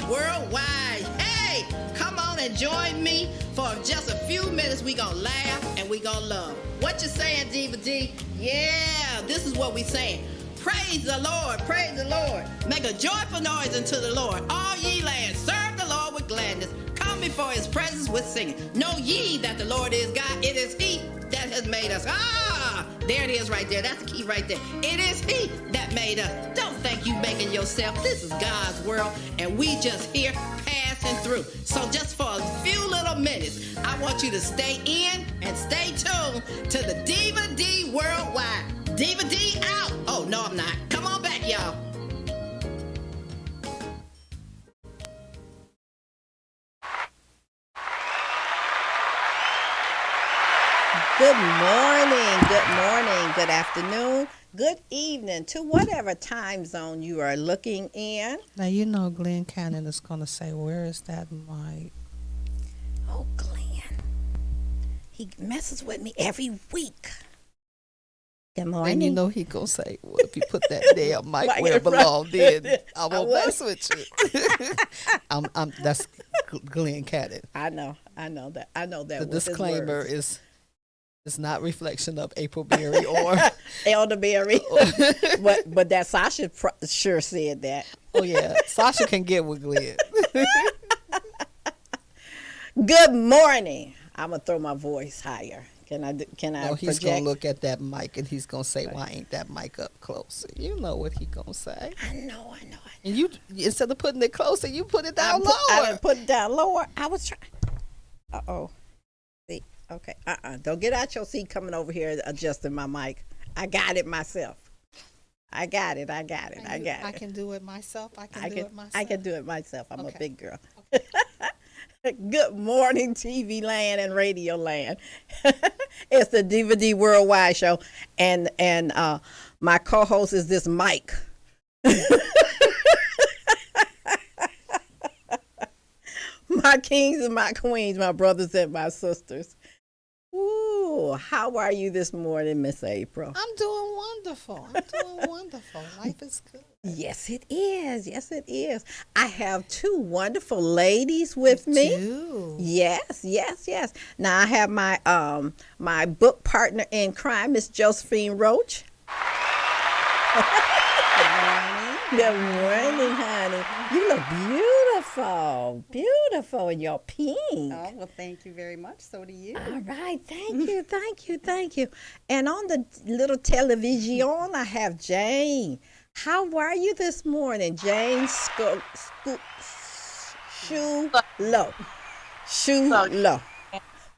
Worldwide. Hey, come on and join me for just a few minutes. We gonna laugh and we gonna love. What you saying, Diva Dee? Yeah, this is what we saying. Praise the Lord, praise the Lord. Make a joyful noise unto the Lord. All ye lands, serve the Lord with gladness. Come before his presence with singing. Know ye that the Lord is God. It is he that has made us. There it is right there. That's the key right there. It is he that made us. Don't think you making yourself. This is God's world, and we just here passing through. So just for a few little minutes, I want you to stay in and stay tuned to the Diva Dee Worldwide. Diva Dee out. Oh, no, I'm not. Come on back, y'all. Good morning, good afternoon, good evening to whatever time zone you are looking in. Now, you know Glenn Cannon is going to say, where is that mic? Oh, Glenn. He messes with me every week. Good morning. And you know he going to say, well, if you put that damn mic where it belongs, then I won't mess with you. That's Glenn Cannon. I know that. The disclaimer is... It's not reflection of April Berry or elderberry, but that Sasha sure said that. Oh yeah, Sasha can get with Glenn. Good morning. I'm gonna throw my voice higher. Can I? No, he's project? gonna look at that mic and he's gonna say, "Why ain't that mic up closer?" You know what he gonna say. I know. And you, instead of putting it closer, you put it down lower. I didn't put it down lower. I was trying. See. Okay, don't get out your seat coming over here adjusting my mic. I got it myself. I got it. I can do it myself. I can do it myself. I'm okay. A big girl. Okay. Good morning, TV land and radio land. It's the Diva Dee Worldwide show, and my co-host is this Mike. My kings and my queens, my brothers and my sisters. Ooh, how are you this morning, Miss April? I'm doing wonderful. Life is good. Yes, it is. I have two wonderful ladies with me. Do. Yes. Now I have my my book partner in crime, Miss Josephine Roach. Good morning, honey. You look beautiful in your pink. Oh, well, thank you very much. So do you. All right, thank you. And on the little television, I have Jaye. How are you this morning, Jane? Scuillo.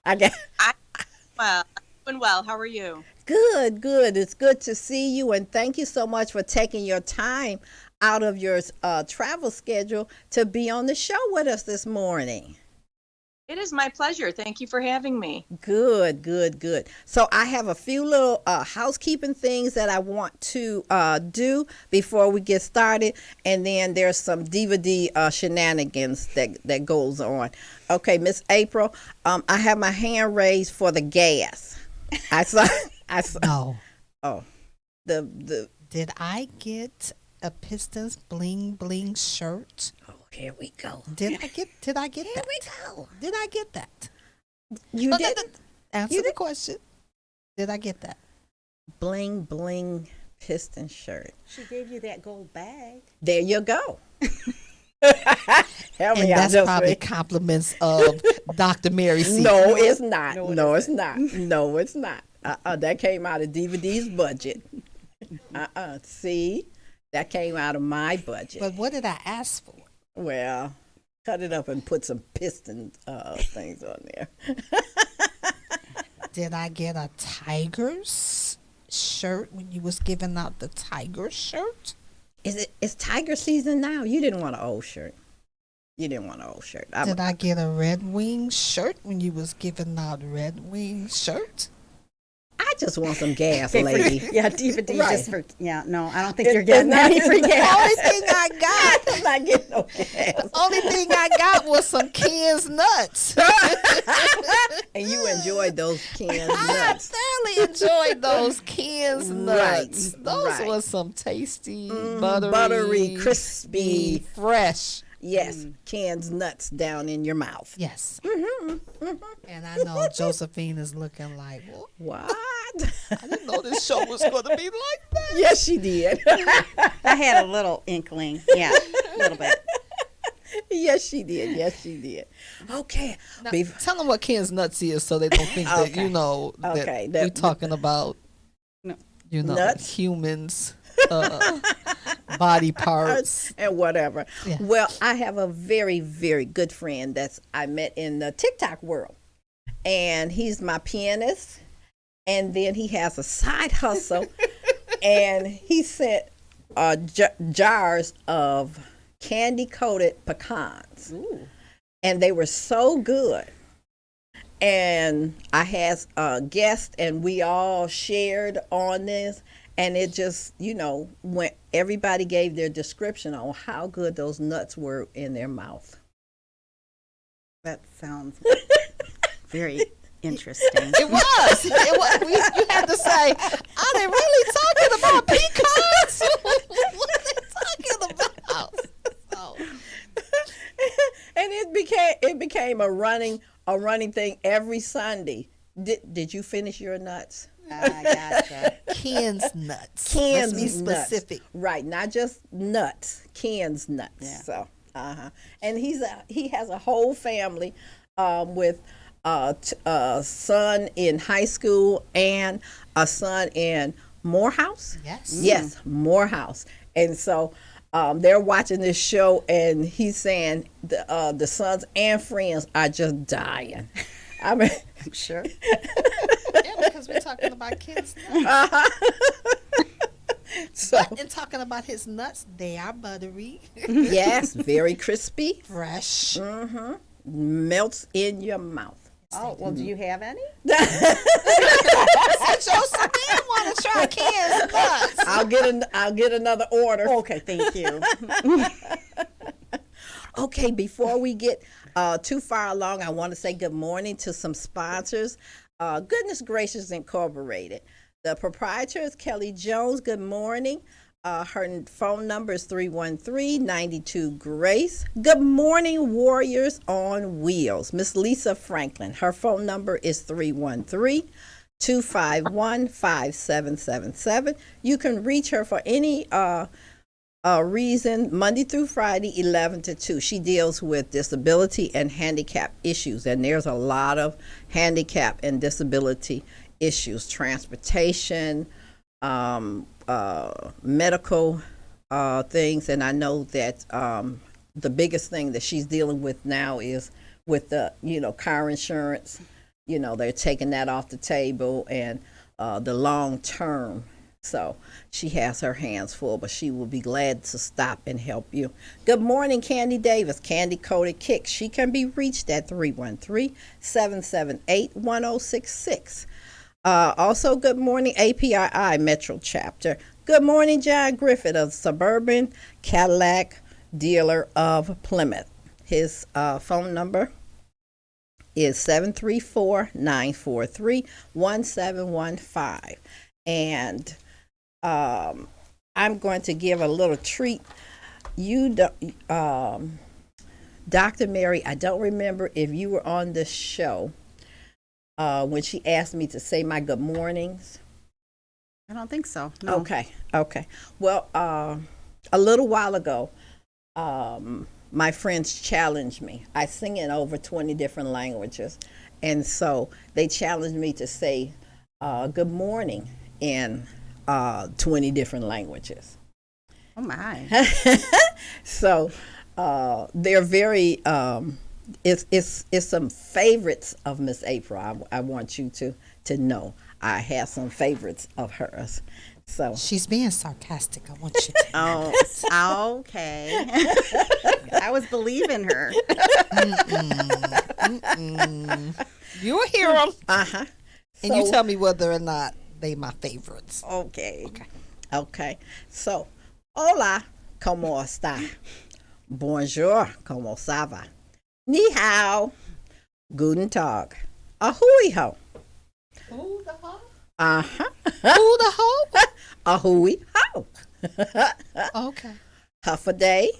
I'm doing well. How are you? Good. It's good to see you, and thank you so much for taking your time out of your travel schedule to be on the show with us this morning. It is my pleasure. Thank you for having me. Good. So I have a few little housekeeping things that I want to do before we get started, and then there's some Diva Dee shenanigans that goes on. Okay, Miss April, I have my hand raised for the gas. I saw. No. Oh, the. Did I get a Pistons bling bling shirt? Oh, here we go. Did I get that? Here we go. Did I get that? You did. Answer the question. Did I get that? Bling bling piston shirt. She gave you that gold bag. There you go. Help me and that's probably compliments of Dr. Mary C. No, it's not. No, it's not. That came out of Diva Dee's budget. See, that came out of my budget. But what did I ask for? Well, cut it up and put some piston things on there. Did I get a Tigers shirt when you was giving out the Tiger shirt? It's Tiger season now. You didn't want an old shirt. Did I get a Red Wing shirt when you was giving out Red Wing shirt? I just want some gas, lady. Yeah, Diva Dee Right. just for, yeah, no, I don't think you're getting any free The gas. only thing I got, I'm not getting no gas. only thing I got was some Ken's nuts. And you enjoyed those canned I nuts. thoroughly enjoyed those Ken's nuts. Right, Those right. was some tasty, Buttery, crispy. fresh. Yes, Ken's nuts down in your mouth. Yes. And I know Josephine is looking like, well, What? I didn't know this show was going to be like that. Yes, she did. I had a little inkling. Yeah, a little bit. Yes, she did. Yes, she did. Okay. Now, tell them what Ken's nuts is so they don't think that, Okay. that that- we're talking about, No. Nuts? humans, body parts. And whatever. Yeah. Well, I have a very, very good friend that's I met in the TikTok world. And he's my pianist. And then he has a side hustle. And he sent jars of candy-coated pecans. Ooh. And they were so good. And I had a guest, and we all shared on this. And it just, when everybody gave their description on how good those nuts were in their mouth. That sounds very interesting. It was. You had to say, are they really talking about pecans? What are they talking about? Oh. And it became a running thing every Sunday. Did you finish your nuts? I gotcha. Ken's nuts. Ken's Let's be nuts. specific. Right, not just nuts. Ken's nuts. Yeah. So, and he has a whole family with a son in high school and a son in Morehouse. Yes. Yes, Morehouse. And so they're watching this show, and he's saying the sons and friends are just dying. I mean, I'm sure. Yeah, because we're talking about Ken's nuts. so And talking about his nuts, they are buttery, yes, very crispy, fresh. melts in your mouth. Oh, well, do you have any? Josephine want to try Ken's nuts. I'll get another order. Okay, thank you. Okay, before we get too far along, I want to say good morning to some sponsors. Goodness Gracious Incorporated. The proprietor is Kelly Jones. Good morning. Her phone number is 313-92-GRACE. Good morning, Warriors on Wheels. Miss Lisa Franklin. Her phone number is 313-251-5777. You can reach her for any reason, Monday through Friday, 11 to 2. She deals with disability and handicap issues, and there's a lot of handicap and disability issues, transportation, medical things, and I know that the biggest thing that she's dealing with now is with the car insurance. They're taking that off the table, and the long term. So she has her hands full, but she will be glad to stop and help you. Good morning, Candy Davis, Candy Coated Kicks. She can be reached at 313-778-1066. Also, good morning, APII Metro Chapter. Good morning, John Griffith of Suburban Cadillac Dealer of Plymouth. His phone number is 734-943-1715. And I'm going to give a little treat. Dr. Mary, I don't remember if you were on the show when she asked me to say my good mornings. I don't think so. No. Okay. Well, a little while ago, my friends challenged me. I sing in over 20 different languages. And so they challenged me to say good morning in 20 different languages. Oh, my. So they're very, it's some favorites of Miss April. I want you to know. I have some favorites of hers. So She's being sarcastic. I want you to. Oh, okay. I was believing her. You'll hear them. uh-huh. And you tell me whether or not they my favorites. Okay. So, hola, ¿cómo está? Bonjour, ¿cómo ça va? Ni hao, guten Tag, ahui ho. Who the ho? Uh-huh. Who the ho? Ahui ho. Okay. Huff a day,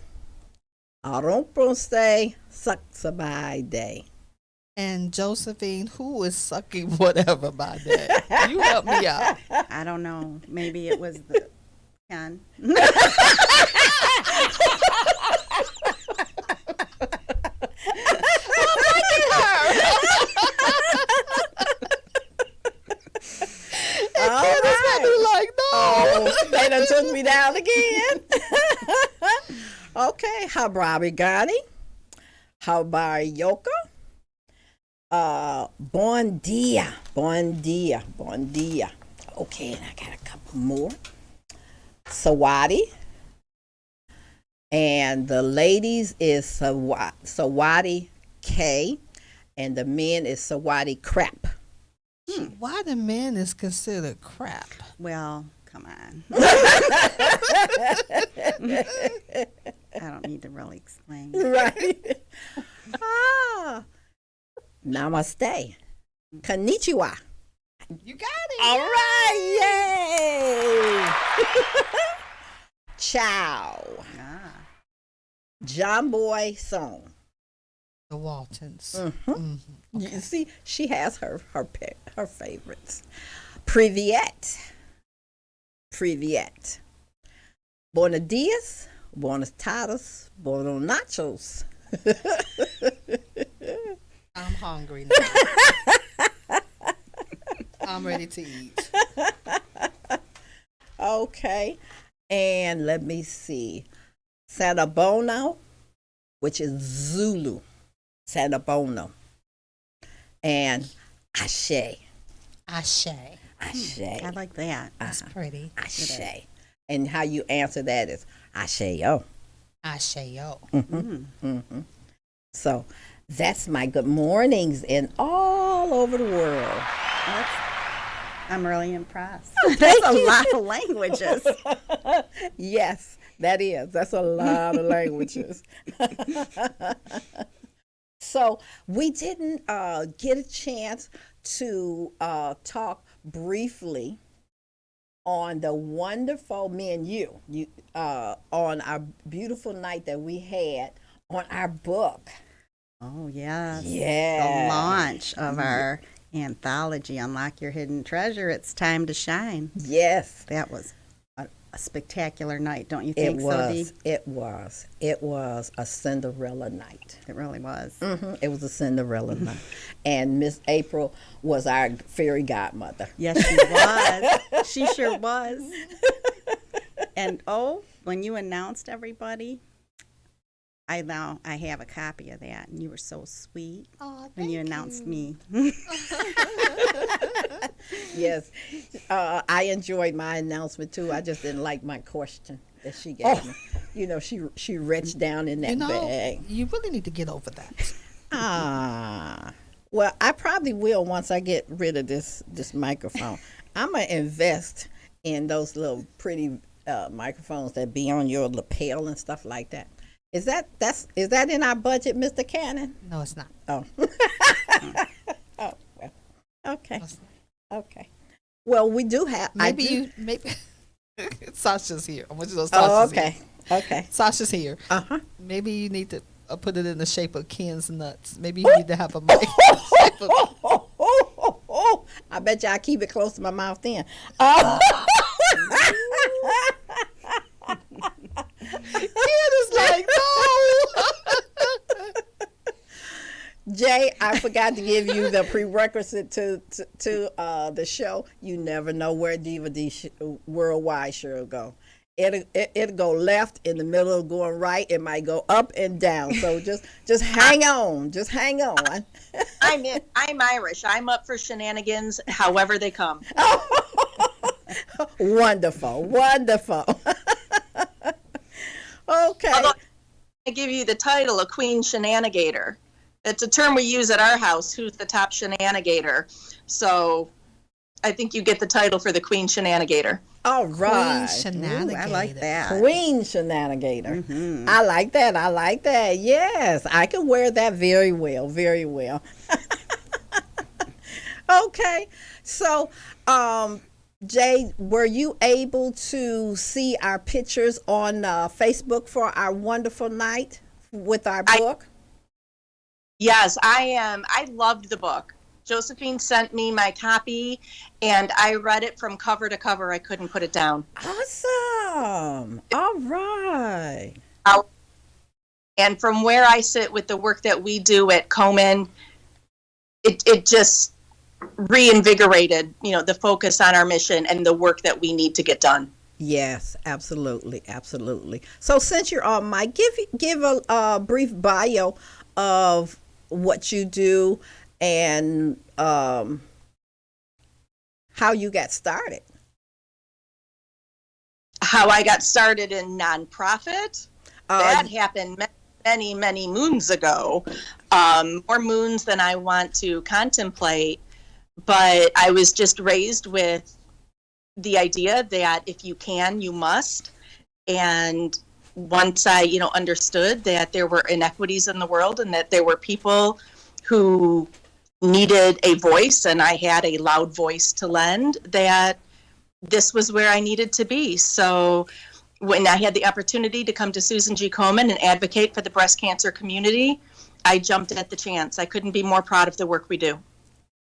Aromponste Saksabay Day. And Josephine, who is sucking whatever by that? You help me out. I don't know. Maybe it was the Ken. Like, no. Oh, they done took me down again. Okay, Habari Gani, Habari Yoka, Bon dia, Bon dia, Bon dia. Okay, and I got a couple more. Sawadi, and the ladies is Sawadi K, and the men is Sawadi Crap. Why the man is considered crap? Well, come on. I don't need to really explain. Right. Namaste. Konnichiwa. You got it. All right. Yay. Ciao. Ah. John Boy song. The Waltons. You see, she has her favorites. Privyet. Privyet. Buenos dias. Buenos tardes. Buenos nachos. I'm hungry now. I'm ready to eat. Okay. And let me see. Sanabono, which is Zulu. Sanabono. And Ashe. Ashe. Ashe. I like that. That's pretty. Ashe. And how you answer that is Ashe-yo. Ashe-yo. So that's my good mornings in all over the world. I'm really impressed. That's a lot of languages. Yes, that is. That's a lot of languages. So we didn't get a chance to talk briefly on the wonderful menu on our beautiful night that we had on our book. Oh, yes. Yeah. The launch of our anthology, Unlock Your Hidden Treasure. It's time to shine. Yes. That was a spectacular night, don't you think so, Dee? It was a Cinderella night. It really was. It was a Cinderella night. And Miss April was our fairy godmother. Yes, she was. She sure was. And when you announced everybody, I have a copy of that, and you were so sweet when you announced me. Yes, I enjoyed my announcement too. I just didn't like my question that she gave me. You know, she reached down in that bag. You really need to get over that. Well, I probably will once I get rid of this microphone. I'm gonna invest in those little pretty microphones that be on your lapel and stuff like that. Is that in our budget, Mr. Cannon? No, it's not. Oh. Oh, well. Okay. Okay. Well, we do have. Maybe Sasha's here. I want you to know Sasha's Oh, okay. here. Okay. Sasha's here. Maybe you need to put it in the shape of Ken's nuts. Maybe you need to have a mic. I bet you I keep it close to my mouth then. Ken is like, no. Jay, I forgot to give you the prerequisite to the show. You never know where Diva Dee Worldwide show will go. It'll go left in the middle of going right. It might go up and down. So just hang on. Just hang on. I'm Irish. I'm up for shenanigans, however they come. Wonderful. Okay. Although I give you the title of Queen Shenanigator. It's a term we use at our house. Who's the top shenanigator? So I think you get the title for the Queen Shenanigator. All right. Queen Ooh, I like that. Queen Shenanigator. I like that. Yes, I can wear that very well. Okay. So, Jay, were you able to see our pictures on Facebook for our wonderful night with our book? Yes, I am. I loved the book. Josephine sent me my copy, and I read it from cover to cover. I couldn't put it down. Awesome. All right. And from where I sit with the work that we do at Komen, it just reinvigorated, the focus on our mission and the work that we need to get done. Yes, absolutely, absolutely. So since you're on mic, give a brief bio of what you do and how you got started. How I got started in nonprofit? That happened many, many moons ago. More moons than I want to contemplate. But I was just raised with the idea that if you can, you must. And once I, understood that there were inequities in the world and that there were people who needed a voice, and I had a loud voice to lend, that this was where I needed to be. So when I had the opportunity to come to Susan G. Komen and advocate for the breast cancer community, I jumped at the chance. I couldn't be more proud of the work we do.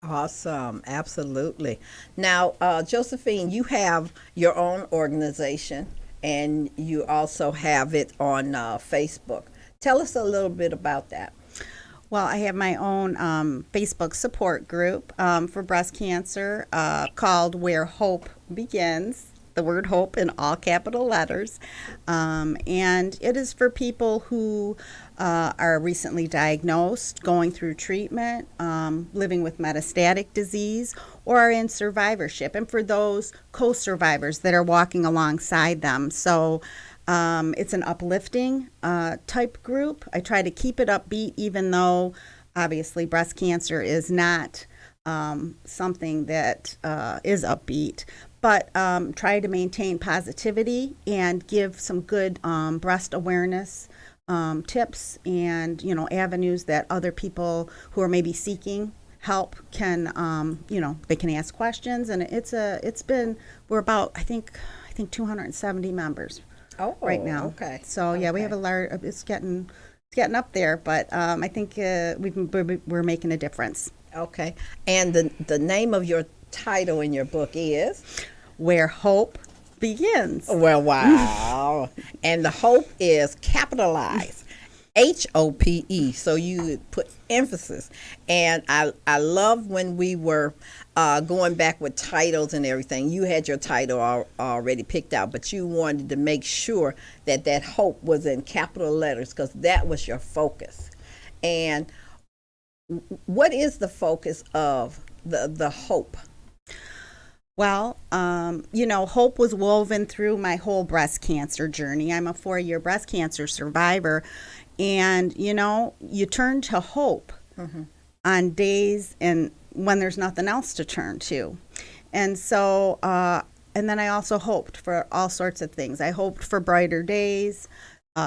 Awesome. Absolutely. Now, Josephine, you have your own organization and you also have it on Facebook. Tell us a little bit about that. Well, I have my own Facebook support group for breast cancer called Where Hope Begins. The word hope in all capital letters. And it is for people who are recently diagnosed, going through treatment, living with metastatic disease, or are in survivorship, and for those co-survivors that are walking alongside them. So it's an uplifting type group. I try to keep it upbeat, even though obviously breast cancer is not something that is upbeat. But try to maintain positivity and give some good breast awareness tips and, avenues that other people who are maybe seeking help can, they can ask questions. And we're about, I think 270 members right now. Okay. So yeah, we have a large, it's getting up there, but I think we're making a difference. Okay. And the name of your title in your book is Where Hope Begins. Well, wow. And the hope is capitalized, HOPE. So you put emphasis. And I love when we were going back with titles and everything. You had your title already picked out, but you wanted to make sure that hope was in capital letters because that was your focus. And what is the focus of the hope? Well, hope was woven through my whole breast cancer journey. I'm a 4-year breast cancer survivor. And, you turn to hope on days and when there's nothing else to turn to. And so, and then I also hoped for all sorts of things. I hoped for brighter days,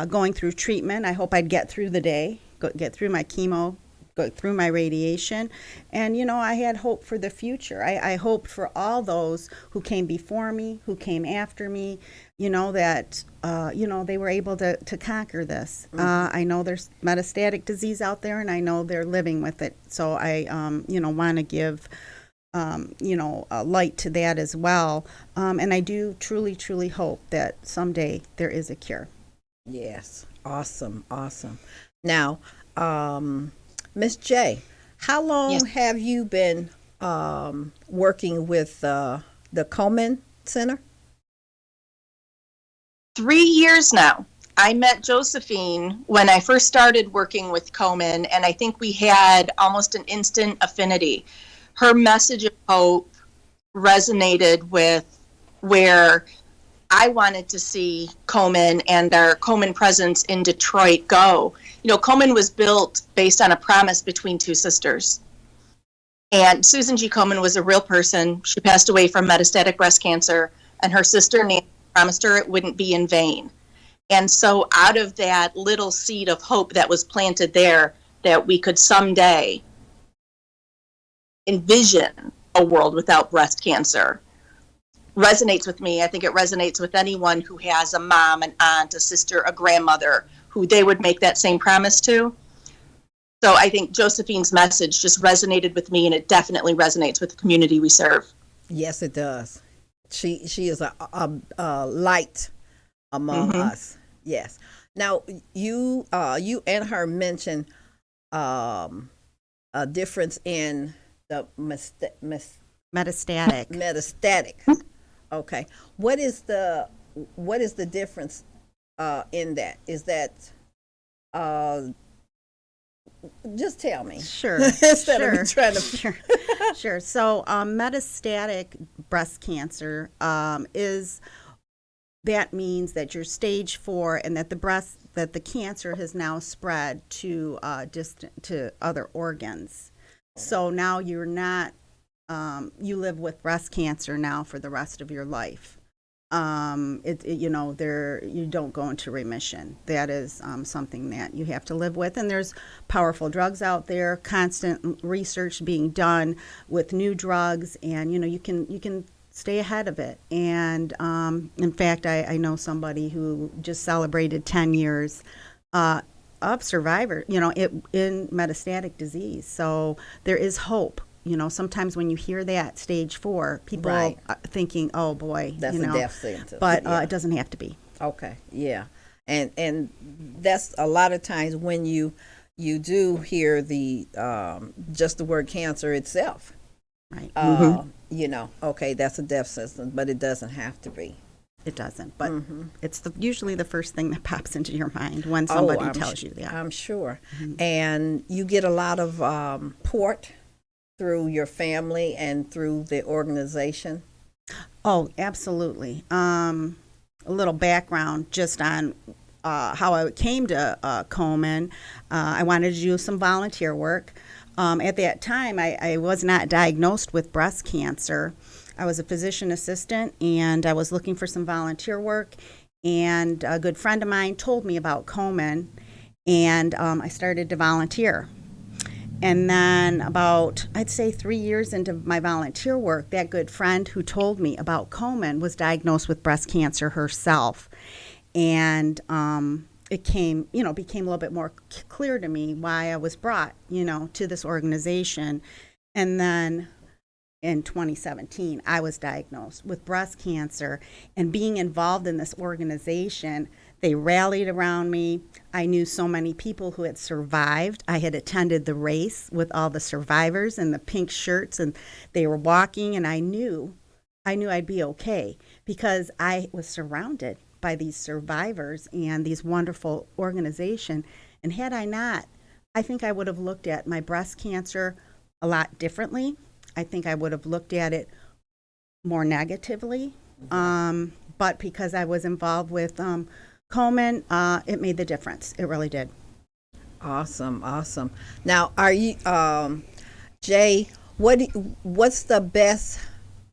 going through treatment. I hope I'd get through the day, get through my chemo, go through my radiation. And, I had hope for the future. I hoped for all those who came before me, who came after me, that, they were able to conquer this. I know there's metastatic disease out there, and I know they're living with it. So I, want to give, a light to that as well. And I do truly, truly hope that someday there is a cure. Yes. Awesome. Awesome. Now, Miss Jaye, how long have you been working with the Komen Center? 3 years now. I met Josephine when I first started working with Komen, and I think we had almost an instant affinity. Her message of hope resonated with where I wanted to see Komen and our Komen presence in Detroit go. Komen was built based on a promise between two sisters. And Susan G. Komen was a real person. She passed away from metastatic breast cancer, and her sister Nancy promised her it wouldn't be in vain. And so out of that little seed of hope that was planted there, that we could someday envision a world without breast cancer, resonates with me. I think it resonates with anyone who has a mom, an aunt, a sister, a grandmother who they would make that same promise to. So I think Josephine's message just resonated with me, and it definitely resonates with the community we serve. Yes, it does. She is a light among us. Yes. Now you and her mentioned a difference in the Metastatic. metastatic. Okay. What is the difference in that? Is that just tell me. Sure. Instead of me trying to. Sure. So metastatic breast cancer that means that you're stage 4 and that the cancer has now spread to to other organs. So now you're not you live with breast cancer now for the rest of your life. You don't go into remission. That is something that you have to live with. And there's powerful drugs out there, constant research being done with new drugs, and you can stay ahead of it. And in fact, I know somebody who just celebrated 10 years of survivor, in metastatic disease. So there is hope. Sometimes when you hear that stage 4, people are thinking, "Oh boy, that's a death sentence." But it doesn't have to be. Okay, yeah, and that's a lot of times when you do hear the just the word cancer itself, right? Okay, that's a death sentence, but it doesn't have to be. It doesn't, but it's usually the first thing that pops into your mind when somebody tells you that. I'm sure, and you get a lot of support through your family and through the organization? Oh, absolutely. A little background just on how I came to Komen. I wanted to do some volunteer work. At that time, I was not diagnosed with breast cancer. I was a physician assistant, and I was looking for some volunteer work. And a good friend of mine told me about Komen, and I started to volunteer. And then about, I'd say 3 years into my volunteer work, that good friend who told me about Komen was diagnosed with breast cancer herself. And it became a little bit more clear to me why I was brought, to this organization. And then in 2017, I was diagnosed with breast cancer, and being involved in this organization, they rallied around me. I knew so many people who had survived. I had attended the race with all the survivors in the pink shirts, and they were walking, and I knew I'd be okay because I was surrounded by these survivors and these wonderful organization. And had I not, I think I would have looked at my breast cancer a lot differently. I think I would have looked at it more negatively. But because I was involved with Komen, it made the difference. It really did. Awesome. Now, are you, Jaye, what's the best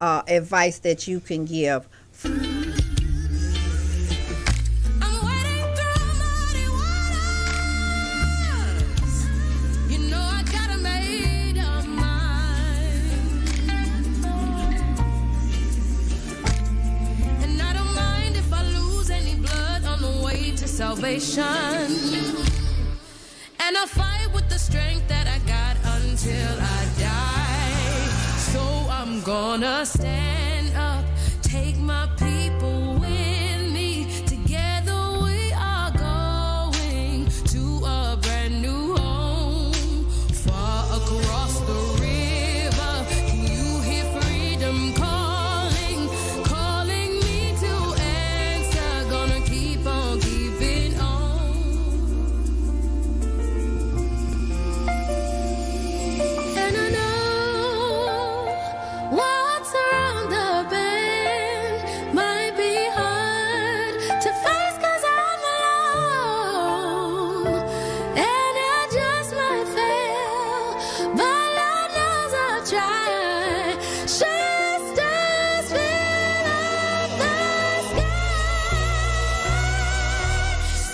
advice that you can give? Salvation, and I fight with the strength that I got until I die. So I'm gonna stand up, take my people with me. Together we are going to a brand new home, far across the river. Can you hear freedom calling, calling me to answer? Gonna keep on keeping on. And I know what's around the bend might be hard to face 'cause I'm alone, and I just might fail, but Lord knows I'll try. Just as fill up the sky.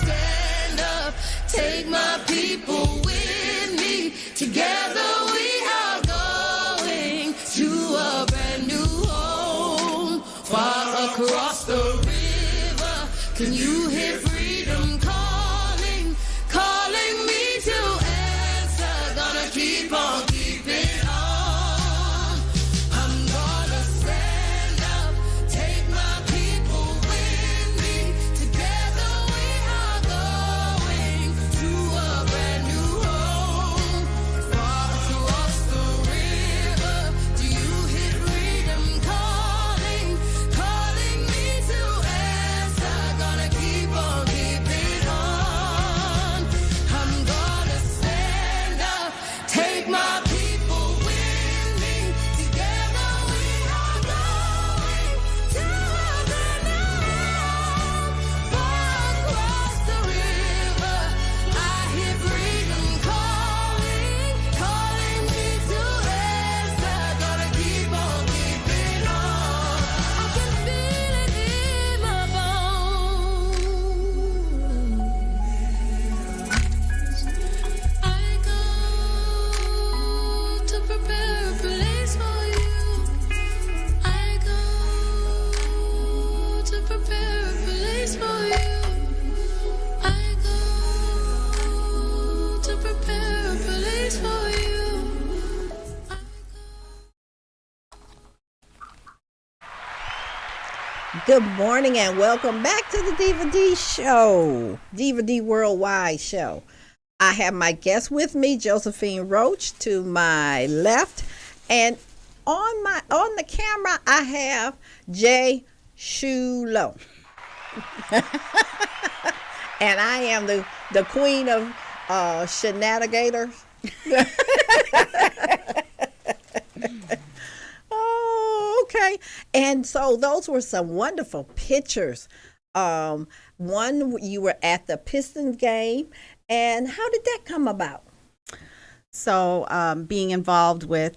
Stand up, take my people with me. Together we are going to a brand new home, far across the river. Can you hear freedom calling, Good morning and welcome back to the Diva Dee Show, Diva Dee Worldwide Show. I have my guest with me, Josephine Roach, to my left, and on the camera I have Jaye Scuillo. And I am the queen of shenanigators. Oh, okay. And so those were some wonderful pictures. One, you were at the Pistons game, and how did that come about? So, being involved with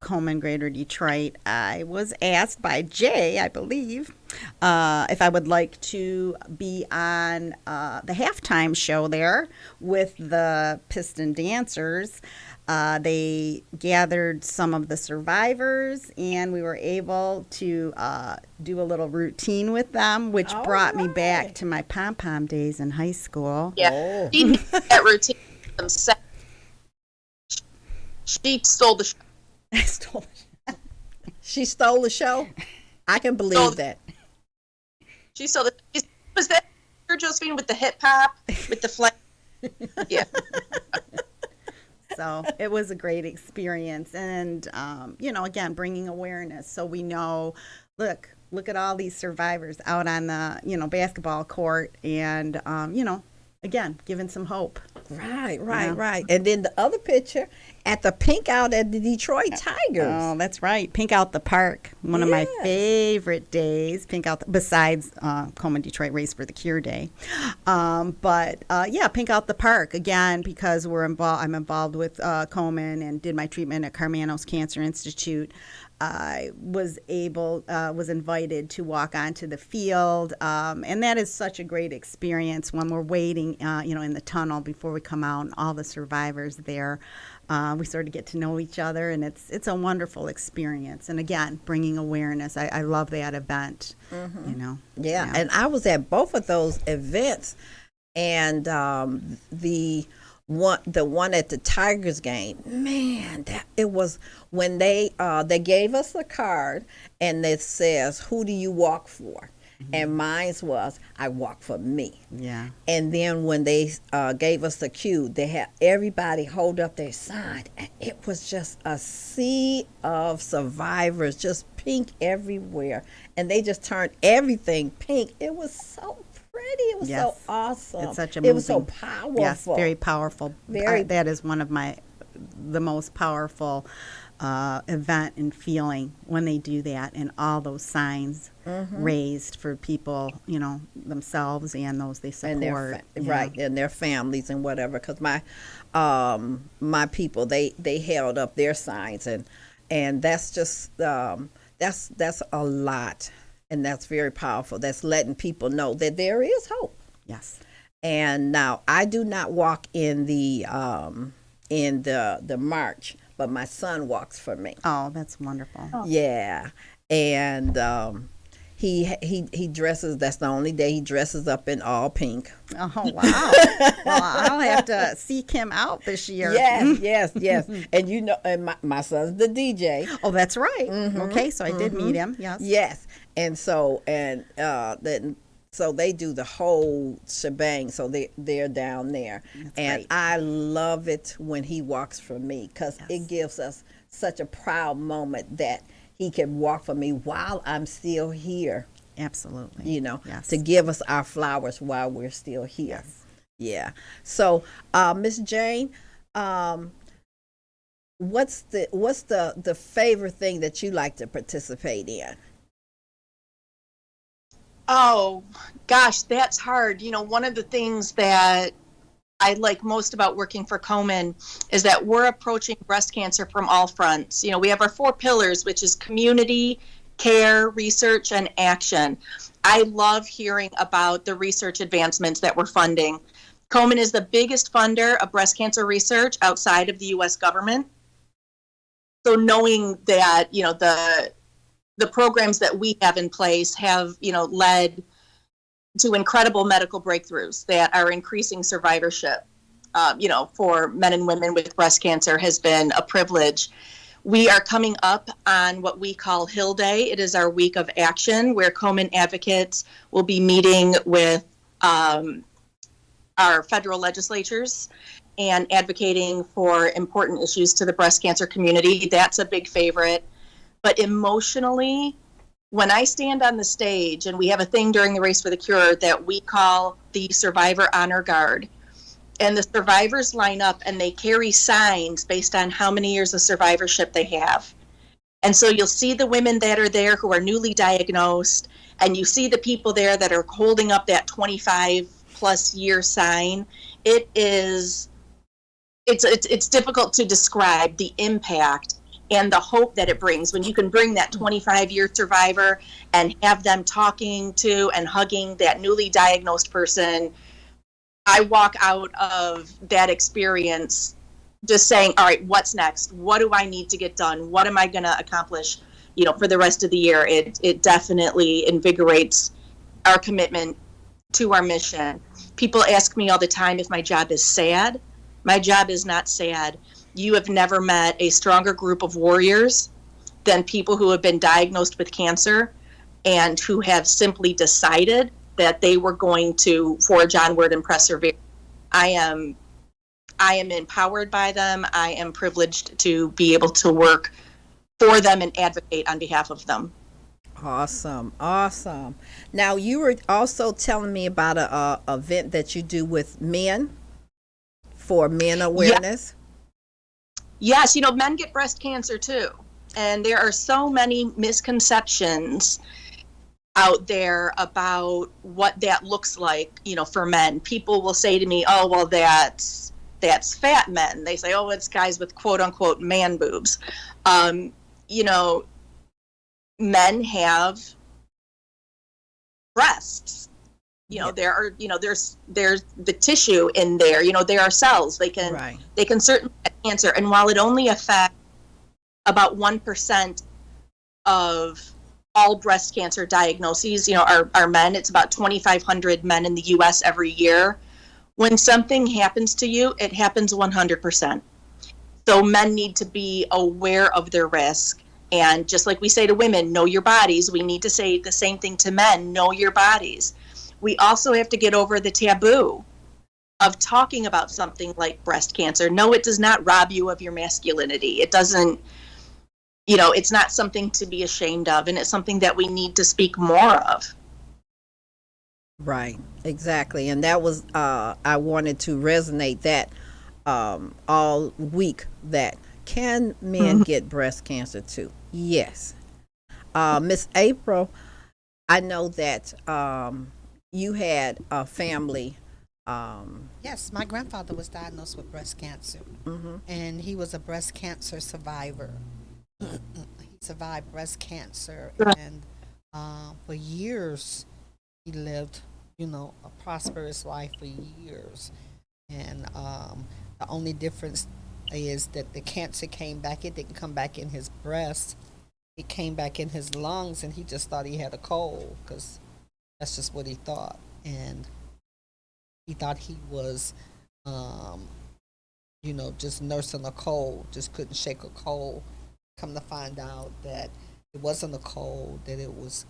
Coleman Greater Detroit, I was asked by Jaye, I believe, if I would like to be on the halftime show there with the Piston dancers. They gathered some of the survivors, and we were able to do a little routine with them, which brought me back to my pom-pom days in high school. Yeah, she did that routine themselves. She stole the show. I stole it. She stole the show? I can believe that. She stole the. Was that Josephine with the hip hop, with the flag? Yeah. So it was a great experience, and again, bringing awareness so we know. Look at all these survivors out on the basketball court, and again, giving some hope. Right. And then the other picture at the Pink Out at the Detroit Tigers. Oh, that's right. Pink Out the Park. One of my favorite days. Pink Out, besides Coleman Detroit Race for the Cure Day. But Pink Out the Park, again, because I'm involved with Coleman and did my treatment at Carmanos Cancer Institute. I was invited to walk onto the field, and that is such a great experience when we're waiting, in the tunnel before we come out, and all the survivors there. We sort of get to know each other, and it's a wonderful experience. And again, bringing awareness. I love that event. Mm-hmm. Yeah, and I was at both of those events, and the one at the Tigers game, man, it was when they gave us a card and it says, "Who do you walk for?" Mm-hmm. And mine was, "I walk for me." Yeah. And then when they gave us the cue, they had everybody hold up their sign, and it was just a sea of survivors, just pink everywhere, and they just turned everything pink. It was so pretty. It was so awesome. It's such a moving, it was so powerful. Yes, very powerful. That is one of the most powerful event and feeling when they do that, and all those signs raised for people, themselves and those they support. And their families and whatever. Because my people, they held up their signs, and that's just that's a lot. And that's very powerful. That's letting people know that there is hope. Yes. And now I do not walk in the march, but my son walks for me. Oh, that's wonderful. Oh. Yeah, and he dresses. That's the only day he dresses up in all pink. Oh wow! Well, I'll have to seek him out this year. Yes. And my son's the DJ. Oh, that's right. Mm-hmm. Okay, so I did meet him. Yes. And so so they do the whole shebang. So they're down there. That's great. I love it when he walks for me, because it gives us such a proud moment that he can walk for me while I'm still here. Absolutely. To give us our flowers while we're still here. Yes. Yeah. So, Miss Jane, what's the favorite thing that you like to participate in? Oh, gosh, that's hard. One of the things that I like most about working for Komen is that we're approaching breast cancer from all fronts. We have our 4 pillars, which is community, care, research, and action. I love hearing about the research advancements that we're funding. Komen is the biggest funder of breast cancer research outside of the U.S. government. So knowing that, the programs that we have in place have, led to incredible medical breakthroughs that are increasing survivorship, for men and women with breast cancer has been a privilege. We are coming up on what we call Hill Day. It is our week of action where Komen advocates will be meeting with our federal legislatures and advocating for important issues to the breast cancer community. That's a big favorite. But emotionally, when I stand on the stage, and we have a thing during the Race for the Cure that we call the Survivor Honor Guard, and the survivors line up and they carry signs based on how many years of survivorship they have. And so you'll see the women that are there who are newly diagnosed, and you see the people there that are holding up that 25 plus year sign. It's difficult to describe the impact and the hope that it brings when you can bring that 25-year survivor and have them talking to and hugging that newly diagnosed person. I walk out of that experience just saying, all right, what's next? What do I need to get done? What am I going to accomplish, for the rest of the year? It definitely invigorates our commitment to our mission. People ask me all the time if my job is sad. My job is not sad. You have never met a stronger group of warriors than people who have been diagnosed with cancer and who have simply decided that they were going to forge onward and persevere. I am empowered by them. I am privileged to be able to work for them and advocate on behalf of them. Awesome. Now, you were also telling me about a event that you do with men for men awareness. Yes, men get breast cancer too. And there are so many misconceptions out there about what that looks like, for men. People will say to me, oh, well, that's fat men. They say, oh, it's guys with quote unquote man boobs. Men have breasts. There are, there's the tissue in there. There are cells. They can certainly get cancer. And while it only affects about 1% of all breast cancer diagnoses, are men. It's about 2,500 men in the U.S. every year. When something happens to you, it happens 100%. So men need to be aware of their risk. And just like we say to women, know your bodies, we need to say the same thing to men, know your bodies. We also have to get over the taboo of talking about something like breast cancer. No, it does not rob you of your masculinity. It doesn't, it's not something to be ashamed of, and it's something that we need to speak more of. Right, exactly. And that was, I wanted to resonate that all week, that can men get breast cancer too? Yes. Miss April, I know that you had a family. Yes, my grandfather was diagnosed with breast cancer, and he was a breast cancer survivor. He survived breast cancer, and for years he lived, a prosperous life for years. And the only difference is that the cancer came back. It didn't come back in his breast. It came back in his lungs, and he just thought he had a cold, because that's just what he thought. And he thought he was, just nursing a cold, just couldn't shake a cold. Come to find out that it wasn't a cold, that it was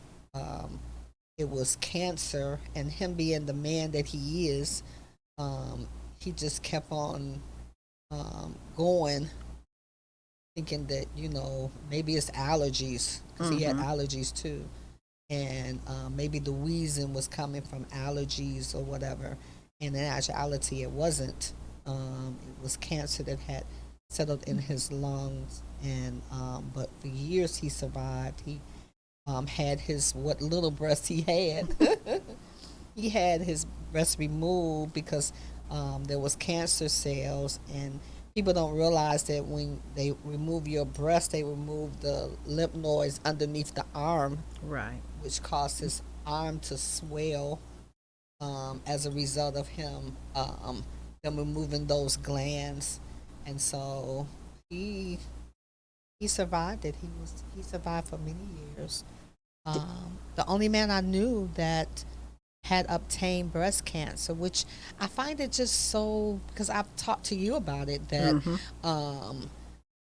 cancer. And him being the man that he is, he just kept on going, thinking that, maybe it's allergies, because he had allergies too. And maybe the wheezing was coming from allergies or whatever. And in actuality, it wasn't. It was cancer that had settled in his lungs. And but for years he survived. He had what little breast he had. He had his breast removed because there was cancer cells, and people don't realize that when they remove your breast, they remove the lymph nodes underneath the arm, Right. which caused his arm to swell as a result of them removing those glands. And so he survived it. He survived for many years. The only man I knew that had obtained breast cancer, which I find it just so, because I've talked to you about it, that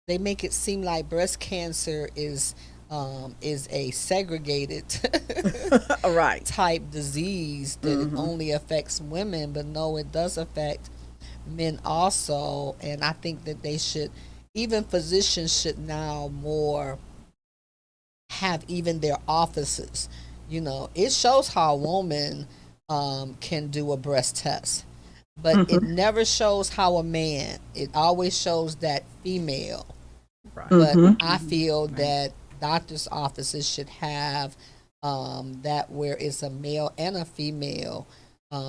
they make it seem like breast cancer is a segregated Right. type disease that it only affects women, but no, it does affect men also. And I think that they should, even physicians should now more have even their offices. You know, it shows how a woman can do a breast test, but it never shows how a man. It always shows that female. Right. But I feel that doctors' offices should have that where it's a male and a female,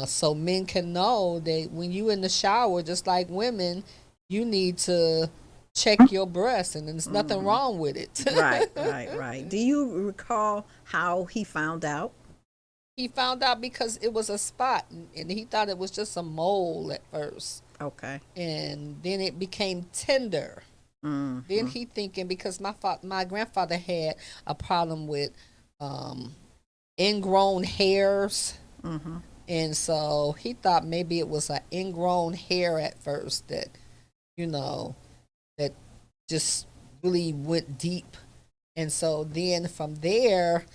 so men can know that when you in the shower, just like women, you need to check your breast, and there's nothing wrong with it. Right. Do you recall how he found out? He found out because it was a spot, and he thought it was just a mole at first, Okay. and then it became tender. Then he thinking, because my grandfather had a problem with ingrown hairs, and so he thought maybe it was an ingrown hair at first that, you know, that just really went deep, and so then from there,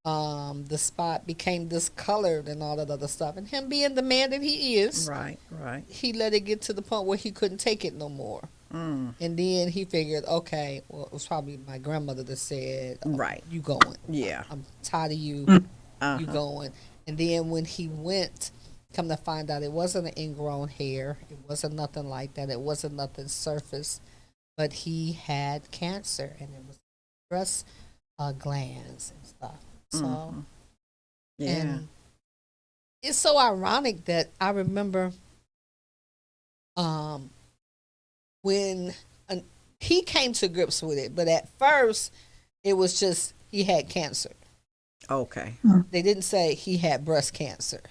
the spot became discolored and all that other stuff. And him being the man that he is, Right. he let it get to the point where he couldn't take it no more. And then he figured, okay, well, it was probably my grandmother that said, Right. you going. Yeah. I'm tired of you. You going. And then when he went, come to find out it wasn't an ingrown hair. It wasn't nothing like that. It wasn't nothing surface. But he had cancer, and it was breast glands and stuff. So, Yeah. and it's so ironic that I remember when he came to grips with it, but at first it was just he had cancer. Okay. They didn't say he had breast cancer.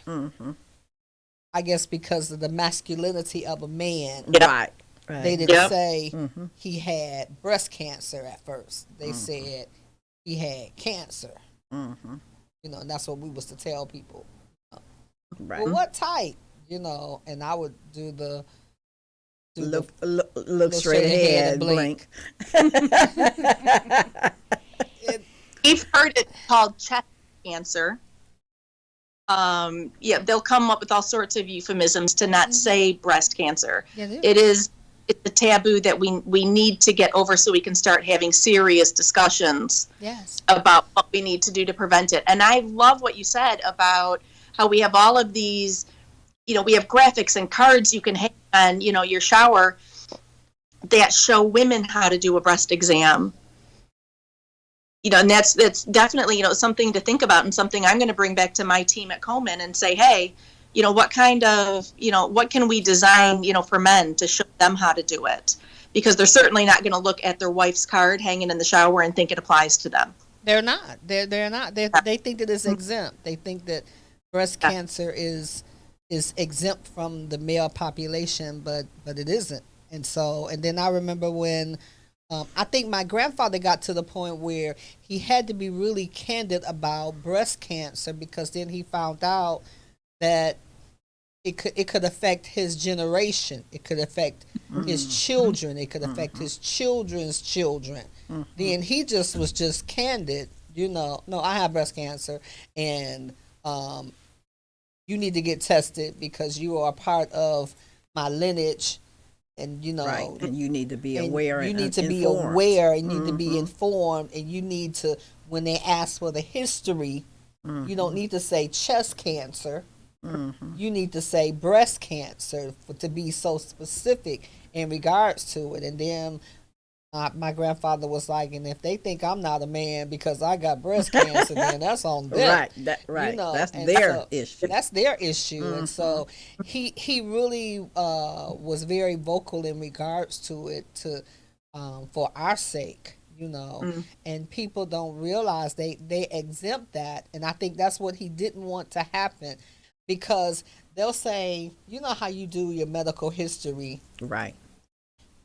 I guess because of the masculinity of a man, Right. they didn't say he had breast cancer at first. They said he had cancer. You know, and that's what we was to tell people. Right. Well, what type? You know, and I would do the Look straight ahead and blink. We've heard it called chest cancer. Yeah, they'll come up with all sorts of euphemisms to not say breast cancer. Yeah, It's a taboo that we need to get over so we can start having serious discussions yes. about what we need to do to prevent it. And I love what you said about how we have all of these, you know, we have graphics and cards you can hang on, you know, your shower that show women how to do a breast exam. You know, and that's definitely, you know, something to think about, and something I'm going to bring back to my team at Komen and say, hey, you know, what kind of, you know, what can we design, you know, for men to show them how to do it? Because they're certainly not going to look at their wife's card hanging in the shower and think it applies to them. They're not. They're not. They think that it's exempt. They think that breast cancer is exempt from the male population, but it isn't. And so, and then I remember when I think my grandfather got to the point where he had to be really candid about breast cancer, because then he found out that it could affect his generation. It could affect his children. It could affect his children's children. Then he was just candid. You know, no, I have breast cancer, and you need to get tested because you are a part of my lineage, and you know, Right. And you need to be aware. You and need to be informed. aware, and you need to be informed, and you need to, when they ask for the history, you don't need to say chest cancer. You need to say breast cancer to be so specific in regards to it. And then my grandfather was like, and if they think I'm not a man because I got breast cancer, then that's on them. Right. You know, That's and their so issue. That's their issue. And so he really was very vocal in regards to it, to for our sake, you know. And people don't realize they exempt that. And I think that's what he didn't want to happen, because they'll say, you know how you do your medical history, Right.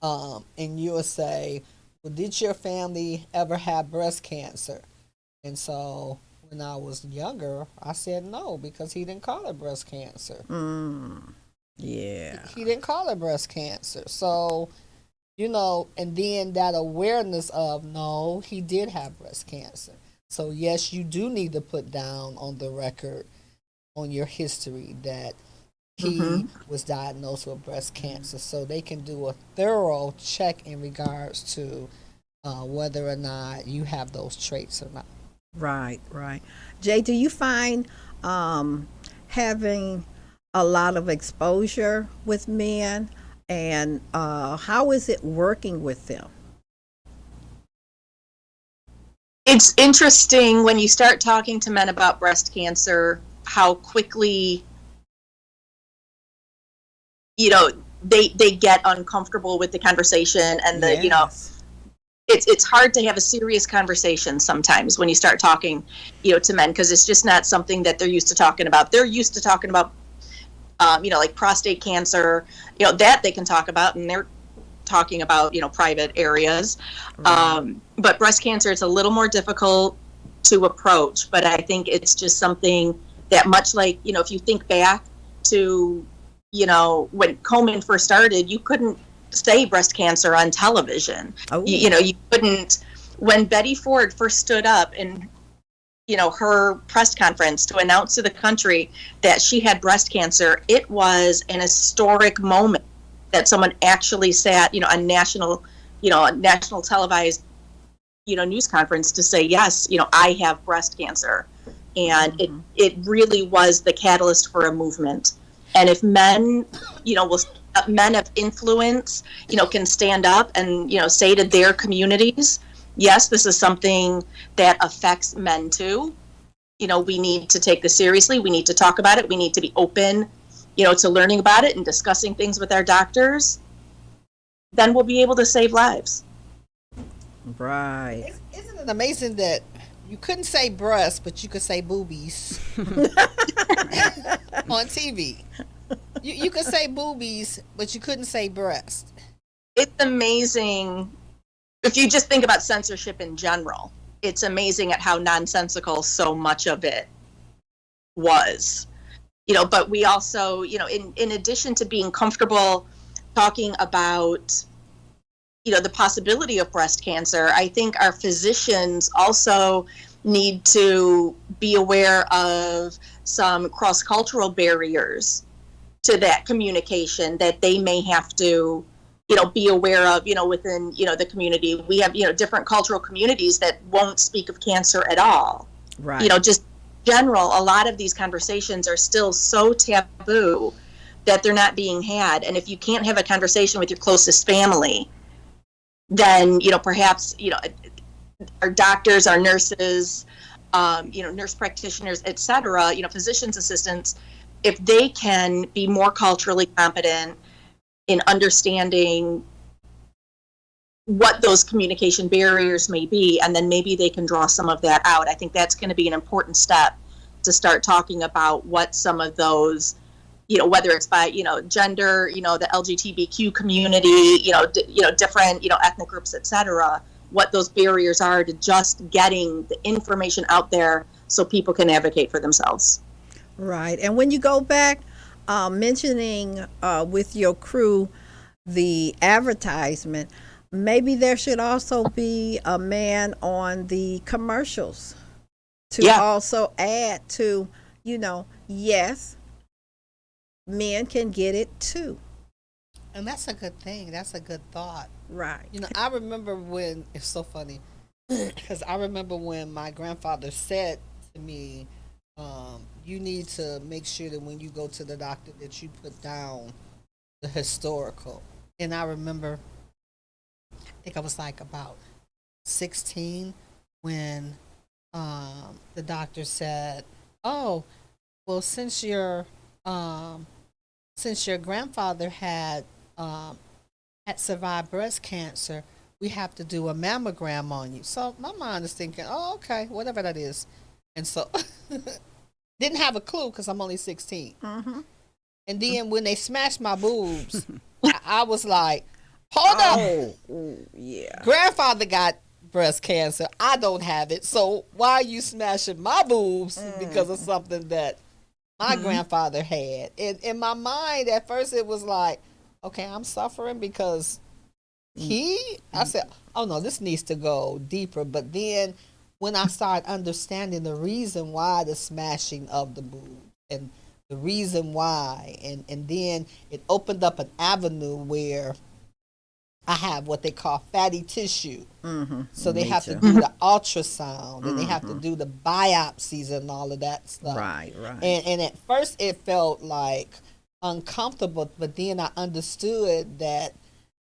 and you'll say, well, did your family ever have breast cancer? And so when I was younger, I said no, because he didn't call it breast cancer. Yeah. He didn't call it breast cancer. So, you know, and then that awareness of, no, he did have breast cancer. So yes, you do need to put down on the record on your history that he was diagnosed with breast cancer, so they can do a thorough check in regards to whether or not you have those traits or not. Right, right. Jay, do you find having a lot of exposure with men, and how is it working with them? It's interesting when you start talking to men about breast cancer, how quickly, you know, they get uncomfortable with the conversation, and the, you know, it's hard to have a serious conversation sometimes when you start talking, you know, to men, because it's just not something that they're used to talking about. They're used to talking about, you know, like prostate cancer, you know, that they can talk about, and they're talking about, you know, private areas. But breast cancer, it's a little more difficult to approach, but I think it's just something that, much like, you know, if you think back to, you know, when Komen first started, you couldn't say breast cancer on television. You know, you couldn't. When Betty Ford first stood up in, you know, her press conference to announce to the country that she had breast cancer, it was an historic moment that someone actually sat, you know, on national, you know, a national televised, you know, news conference to say, yes, you know, I have breast cancer. And it really was the catalyst for a movement. And if men, you know, men of influence, you know, can stand up and, you know, say to their communities, yes, this is something that affects men too. You know, we need to take this seriously. We need to talk about it. We need to be open, you know, to learning about it and discussing things with our doctors. Then we'll be able to save lives. Right. Isn't it amazing that you couldn't say breast, but you could say boobies on TV? You could say boobies, but you couldn't say breast. It's amazing. If you just think about censorship in general, it's amazing at how nonsensical so much of it was. You know, but we also, you know, in addition to being comfortable talking about, you know, the possibility of breast cancer, I think our physicians also need to be aware of some cross-cultural barriers to that communication that they may have to, you know, be aware of, you know, within, you know, the community. We have, you know, different cultural communities that won't speak of cancer at all. Right. You know, just general, a lot of these conversations are still so taboo that they're not being had. And if you can't have a conversation with your closest family, then, you know, perhaps, you know, our doctors, our nurses, you know, nurse practitioners, et cetera, you know, physician's assistants, if they can be more culturally competent in understanding what those communication barriers may be, and then maybe they can draw some of that out. I think that's going to be an important step to start talking about what some of those, you know, whether it's by, you know, gender, you know, the LGBTQ community, you know, different, you know, ethnic groups, et cetera, what those barriers are to just getting the information out there so people can advocate for themselves. Right. And when you go back, mentioning with your crew the advertisement, maybe there should also be a man on the commercials to also add to, you know, yes, men can get it too. And that's a good thing. That's a good thought. Right. You know, I remember when, it's so funny, because I remember when my grandfather said to me, you need to make sure that when you go to the doctor that you put down the historical. And I remember, I think I was like about 16 when the doctor said, "Oh, well, since your grandfather had survived breast cancer, we have to do a mammogram on you." So my mind is thinking, "Oh, okay, whatever that is," and so didn't have a clue because I'm only 16. Mm-hmm. And then when they smashed my boobs, I was like, "Hold up, yeah, grandfather got breast cancer. I don't have it. So why are you smashing my boobs because of something that my grandfather had?" And in my mind, at first, it was like, okay, I'm suffering because I said, oh no, this needs to go deeper. But then when I started understanding the reason why the smashing of the boob and the reason why, and then it opened up an avenue where I have what they call fatty tissue. So they have to do the ultrasound and they have to do the biopsies and all of that stuff. Right. And at first it felt like uncomfortable, but then I understood that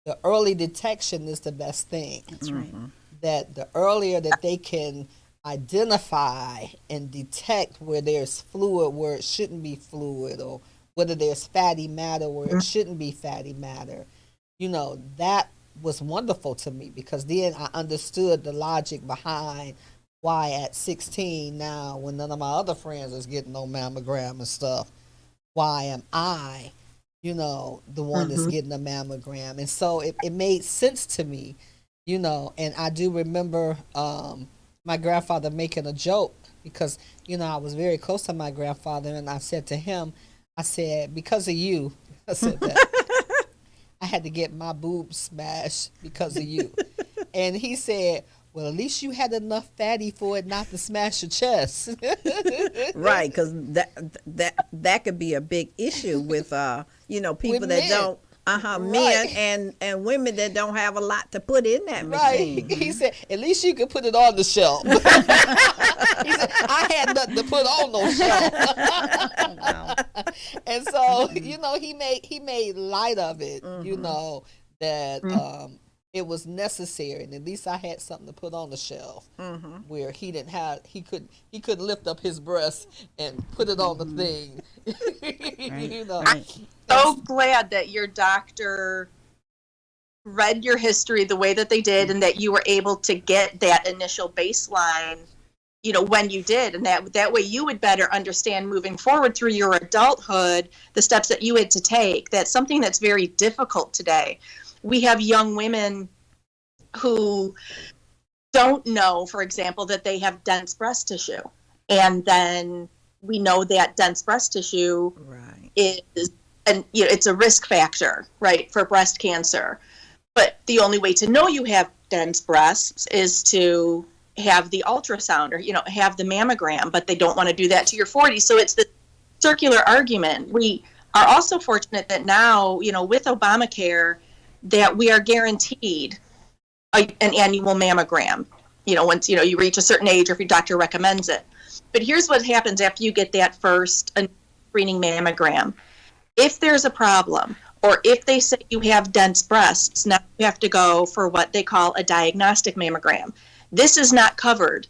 the early detection is the best thing. That's right. That the earlier that they can identify and detect where there's fluid where it shouldn't be fluid, or whether there's fatty matter where it shouldn't be fatty matter, that was wonderful to me, because then I understood the logic behind why at 16 now, when none of my other friends is getting no mammogram and stuff, why am I, the one that's getting a mammogram? And so it made sense to me, and I do remember my grandfather making a joke, because, I was very close to my grandfather, and I said to him, I said, because of you, I said that, I had to get my boobs smashed because of you. And he said, well, at least you had enough fatty for it not to smash your chest. Right, because that could be a big issue with people With that men. don't men and women that don't have a lot to put in that machine. Right. He said, at least you could put it on the shelf. He said, I had nothing to put on no shelf. Wow. And so, he made light of it, that it was necessary, and at least I had something to put on the shelf where he could lift up his breast and put it on the thing. Right. So glad that your doctor read your history the way that they did, and that you were able to get that initial baseline, when you did, and that way you would better understand moving forward through your adulthood the steps that you had to take. That's something that's very difficult today. We have young women who don't know, for example, that they have dense breast tissue, and then we know that dense breast tissue is, and it's a risk factor, right, for breast cancer. But the only way to know you have dense breasts is to have the ultrasound, or have the mammogram. But they don't want to do that till you're 40. So it's the circular argument. We are also fortunate that now, with Obamacare, that we are guaranteed an annual mammogram. Once you reach a certain age, or if your doctor recommends it. But here's what happens after you get that first screening mammogram. If there's a problem, or if they say you have dense breasts, now you have to go for what they call a diagnostic mammogram. This is not covered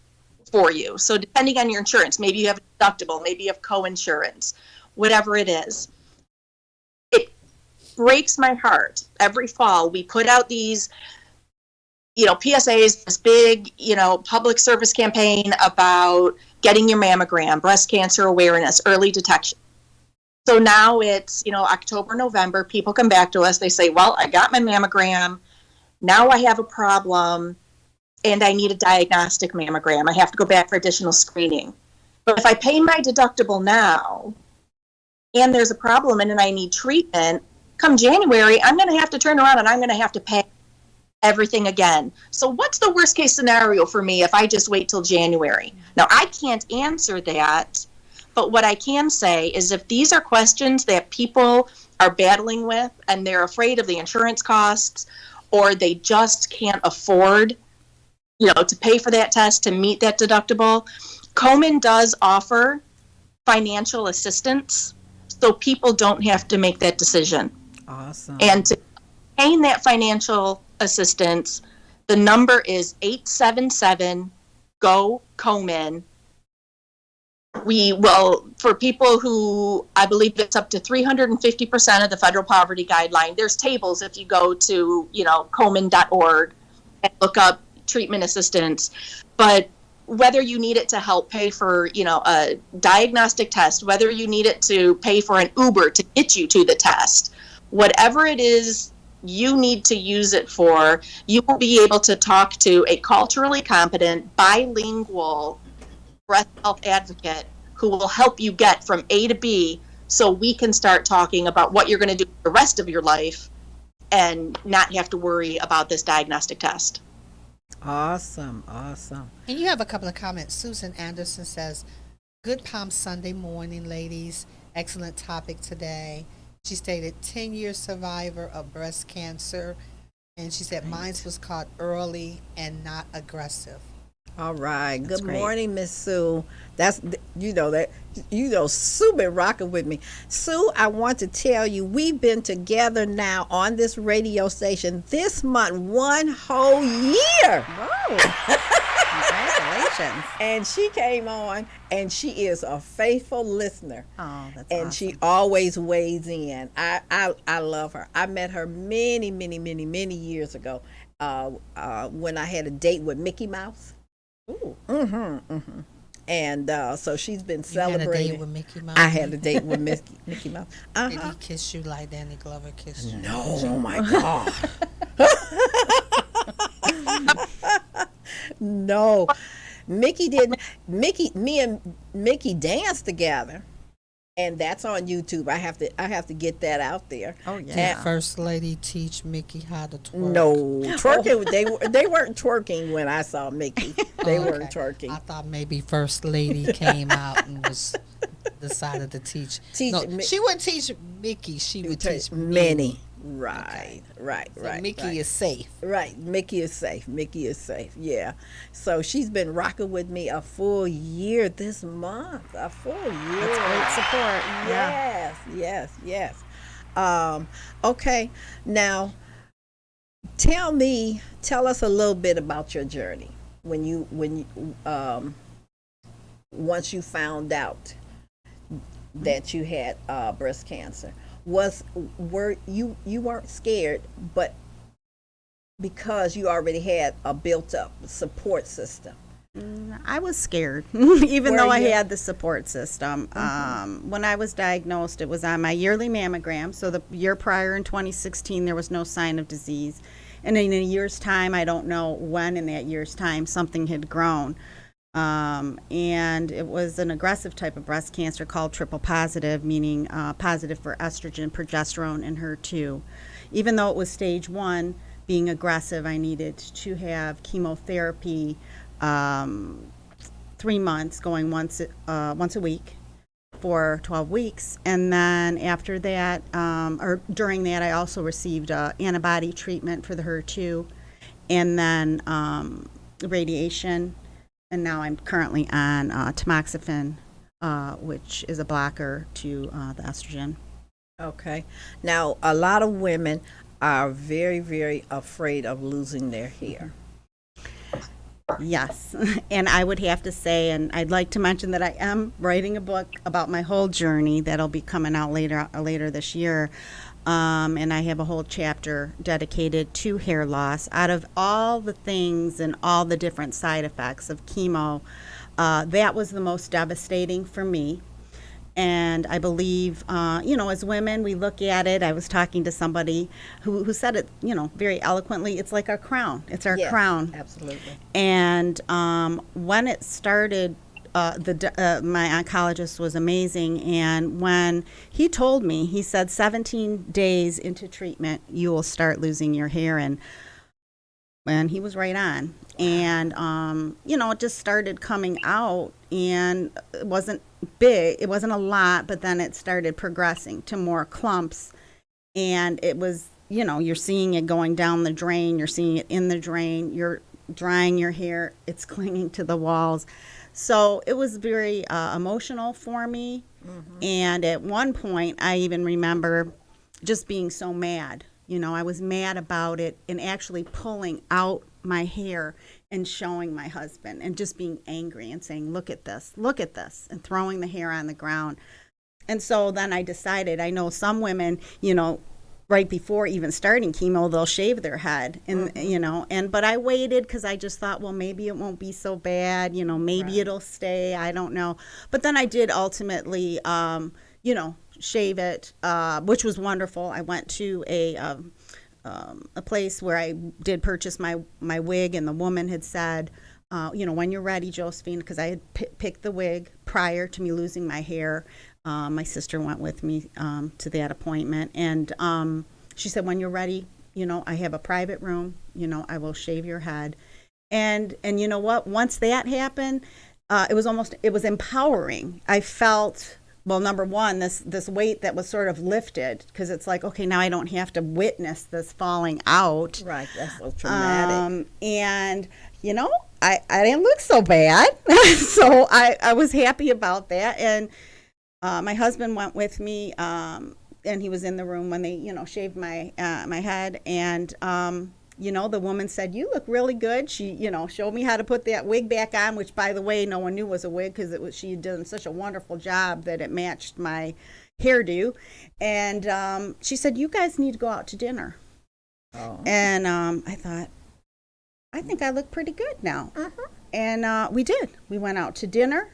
for you. So depending on your insurance, maybe you have a deductible, maybe you have co-insurance, whatever it is. It breaks my heart. Every fall we put out these, PSAs, this big, public service campaign about getting your mammogram, breast cancer awareness, early detection. So now it's, October, November, people come back to us, they say, well, I got my mammogram, now I have a problem, and I need a diagnostic mammogram. I have to go back for additional screening. But if I pay my deductible now, and there's a problem and I need treatment, come January, I'm going to have to turn around and I'm going to have to pay everything again. So what's the worst case scenario for me if I just wait till January? Now, I can't answer that, but what I can say is if these are questions that people are battling with and they're afraid of the insurance costs, or they just can't afford, to pay for that test, to meet that deductible, Komen does offer financial assistance so people don't have to make that decision. Awesome. And to obtain that financial assistance, the number is 877-GO-KOMEN. We will, for people who, I believe it's up to 350% of the federal poverty guideline. There's tables if you go to, komen.org and look up treatment assistance. But whether you need it to help pay for, a diagnostic test, whether you need it to pay for an Uber to get you to the test, whatever it is you need to use it for, you will be able to talk to a culturally competent, bilingual breast health advocate who will help you get from A to B, so we can start talking about what you're going to do the rest of your life and not have to worry about this diagnostic test. Awesome, awesome. And you have a couple of comments. Susan Anderson says, "Good Palm Sunday morning, ladies. Excellent topic today." She stated 10-year survivor of breast cancer. And she said, "Mine was caught early and not aggressive." All right. That's Good great. morning, Miss Sue. That's Sue been rocking with me. Sue, I want to tell you, we've been together now on this radio station this month 1 whole year. Whoa. Congratulations. And she came on, and she is a faithful listener. Oh, that's And awesome. she always weighs in. I love her. I met her many years ago when I had a date with Mickey Mouse. Ooh. And so she's been You had a celebrating. date with Mickey Mouse? I had a date with Mickey Mouse. Did he kiss you like Danny Glover kissed you? No, oh my God. No, Mickey didn't. Me and Mickey danced together, and that's on YouTube. I have to get that out there. Oh, Did yeah. First Lady teach Mickey how to twerk? No, twerking. They weren't twerking when I saw Mickey. They Oh, weren't okay. twerking. I thought maybe First Lady came out and was decided to teach. Teach No, Mi- she wouldn't teach Mickey. She would teach Many. Right. So Mickey right. is safe. Right, Mickey is safe. Mickey is safe. Yeah. So she's been rocking with me a full year this month. A full year. That's great support. Yeah. Yes. Okay. Now, tell us a little bit about your journey when you once you found out that you had breast cancer. Were you weren't scared, but because you already had a built up support system? I was scared, even Were though I you? had the support system. When I was diagnosed, it was on my yearly mammogram. So the year prior in 2016, there was no sign of disease. And in a year's time, I don't know when in that year's time, something had grown. And it was an aggressive type of breast cancer called triple positive, meaning positive for estrogen, progesterone, and HER2. Even though it was stage 1, being aggressive, I needed to have chemotherapy 3 months, going once a week for 12 weeks. And then after that, or during that, I also received antibody treatment for the HER2 and then radiation. And now I'm currently on tamoxifen, which is a blocker to the estrogen. Okay. Now, a lot of women are very, very afraid of losing their hair. Yes. And I would have to say, and I'd like to mention that I am writing a book about my whole journey that'll be coming out later this year. And I have a whole chapter dedicated to hair loss. Out of all the things and all the different side effects of chemo, that was the most devastating for me. And I believe, as women, we look at it. I was talking to somebody who said it, very eloquently. It's like our crown. It's our Yes, crown. absolutely. And when it started, my oncologist was amazing. And when he told me, he said 17 days into treatment, you will start losing your hair. And he was right on. And, it just started coming out, and it wasn't big. It wasn't a lot, but then it started progressing to more clumps. And it was, you're seeing it going down the drain. You're seeing it in the drain. You're drying your hair. It's clinging to the walls. So it was very emotional for me. Mm-hmm. And at one point, I even remember just being so mad. I was mad about it and actually pulling out my hair and showing my husband and just being angry and saying, look at this, and throwing the hair on the ground. And so then I decided, I know some women, right before even starting chemo, they'll shave their head, and but I waited because I just thought, well, maybe it won't be so bad, maybe Right. it'll stay, I don't know. But then I did ultimately, shave it, which was wonderful. I went to a place where I did purchase my wig, and the woman had said, when you're ready, Josephine, because I had picked the wig prior to me losing my hair. My sister went with me to that appointment, and she said, when you're ready, you know, I have a private room, you know, I will shave your head. And you know what, once that happened, it was empowering. I felt, well, number one, this weight that was sort of lifted, because it's like, okay, now I don't have to witness this falling out. Right, that's so traumatic. And, you know, I didn't look so bad. So I was happy about that. And my husband went with me, and he was in the room when they, you know, shaved my head. And, you know, the woman said, "You look really good." She, you know, showed me how to put that wig back on, which, by the way, no one knew was a wig, because she had done such a wonderful job that it matched my hairdo. And she said, "You guys need to go out to dinner." Oh. And I thought, I think I look pretty good now. And we did. We went out to dinner,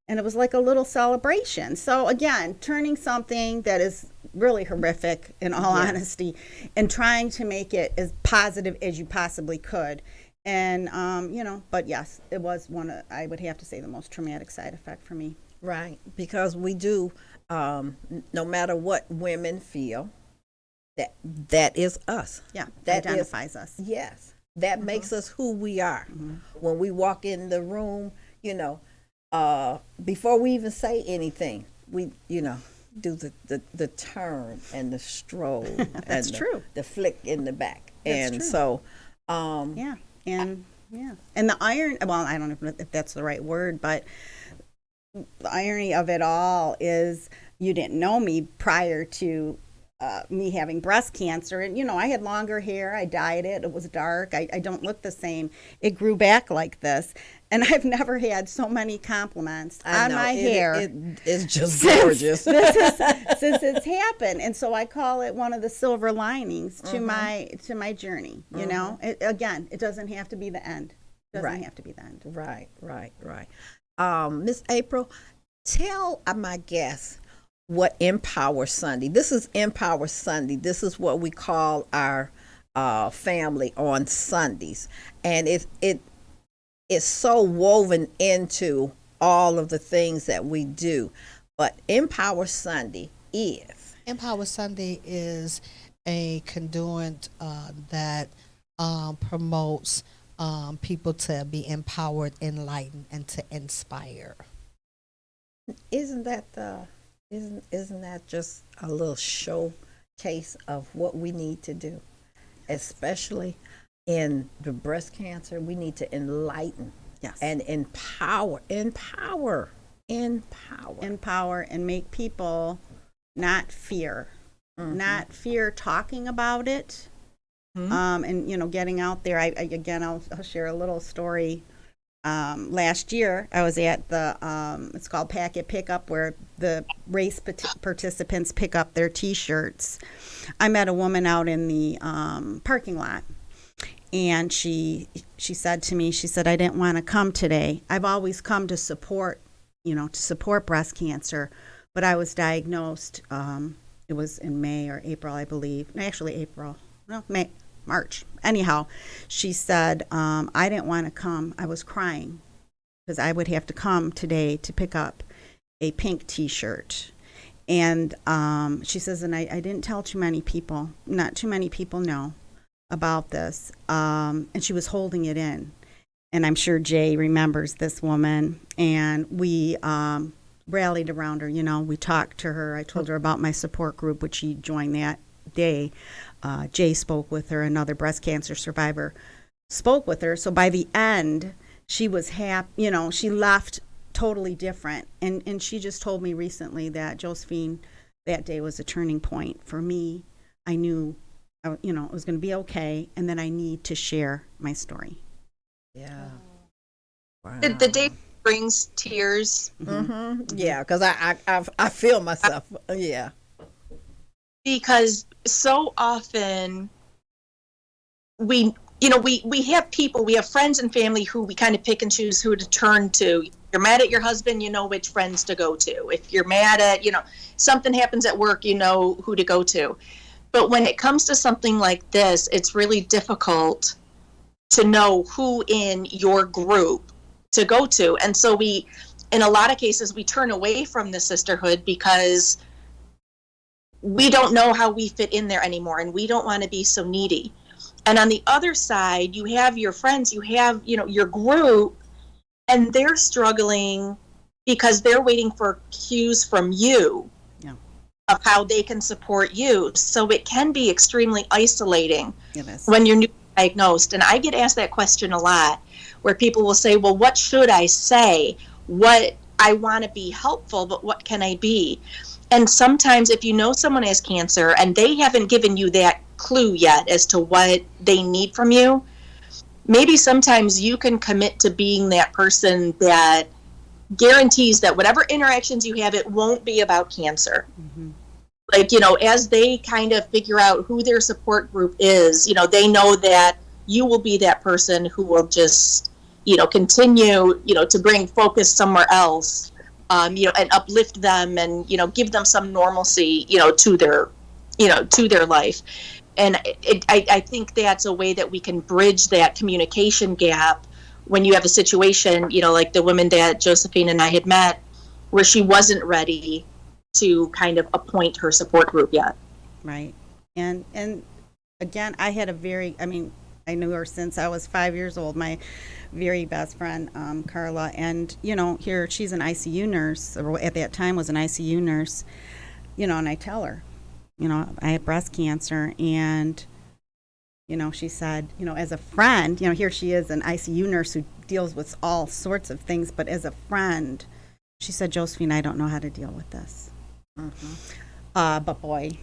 and it was like a little celebration. So again, turning something that is really horrific, in all honesty, and trying to make it as positive as you possibly could. And, you know, but yes, it was I would have to say, the most traumatic side effect for me. Right, because we do, no matter what women feel, that is us. Yeah, that identifies us. Yes, that makes us who we are. When we walk in the room, you know, before we even say anything, we, you know, do the turn and the stroll. That's and true. The flick in the back. That's and true. So, and the iron, well, I don't know if that's the right word, but the irony of it all is, you didn't know me prior to me having breast cancer. And, you know, I had longer hair. I dyed it. It was dark. I don't look the same. It grew back like this. And I've never had so many compliments on my hair. It's just gorgeous. Since it's happened. And so I call it one of the silver linings to my journey. You know, it doesn't have to be the end. It doesn't have to be the end. Right. Miss April, tell my guests what Empower Sunday. This is Empower Sunday. This is what we call our family on Sundays, and it's so woven into all of the things that we do. But Empower Sunday is a conduit that promotes people to be empowered, enlightened, and to inspire. Isn't that just a little showcase of what we need to do, especially in the breast cancer? We need to enlighten, and empower, and make people not fear talking about it. And, you know, getting out there. I'll share a little story. Last year, I was at the, it's called Packet Pickup, where the race participants pick up their T-shirts. I met a woman out in the parking lot, and she said to me, she said, "I didn't want to come today. I've always come to support breast cancer, but I was diagnosed, it was in May or April, I believe. Actually, April. No, March. Anyhow, she said, I didn't want to come. I was crying because I would have to come today to pick up a pink T-shirt." And she says, and I didn't tell too many people. Not too many people know about this. And she was holding it in. And I'm sure Jaye remembers this woman. And we rallied around her. You know, we talked to her. I told her about my support group, which she joined that day. Jaye spoke with her, another breast cancer survivor spoke with her. So by the end, she was happy, you know, she left totally different. And she just told me recently that, Josephine, that day was a turning point for me. I knew, you know, it was going to be okay, and then I need to share my story. Yeah. Wow. The day brings tears. Yeah, because I feel myself. Yeah. Because so often we have people, we have friends and family who we kind of pick and choose who to turn to. You're mad at your husband, you know which friends to go to. If you're mad at, something happens at work, you know who to go to. But when it comes to something like this, it's really difficult to know who in your group to go to. And so in a lot of cases, we turn away from the sisterhood because we don't know how we fit in there anymore, and we don't want to be so needy. And on the other side, you have your friends, you have, your group, and they're struggling because they're waiting for cues from you of how they can support you. So it can be extremely isolating when you're newly diagnosed. And I get asked that question a lot, where people will say, well, what should I say? I want to be helpful, but what can I be? And sometimes if you know someone has cancer and they haven't given you that clue yet as to what they need from you, maybe sometimes you can commit to being that person that guarantees that whatever interactions you have, it won't be about cancer. Mm-hmm. Like, as they kind of figure out who their support group is, they know that you will be that person who will just, continue, to bring focus somewhere else, and uplift them and, give them some normalcy, to their life. And I think that's a way that we can bridge that communication gap when you have a situation, like the woman that Josephine and I had met, where she wasn't ready to kind of appoint her support group yet. Right. And again, I had I knew her since I was 5 years old, my very best friend, Carla. And, here she's an ICU nurse, or at that time was an ICU nurse, and I tell her, I had breast cancer, and, she said, as a friend, here she is, an ICU nurse who deals with all sorts of things, but as a friend, she said, Josephine, I don't know how to deal with this. Mm-hmm. But boy,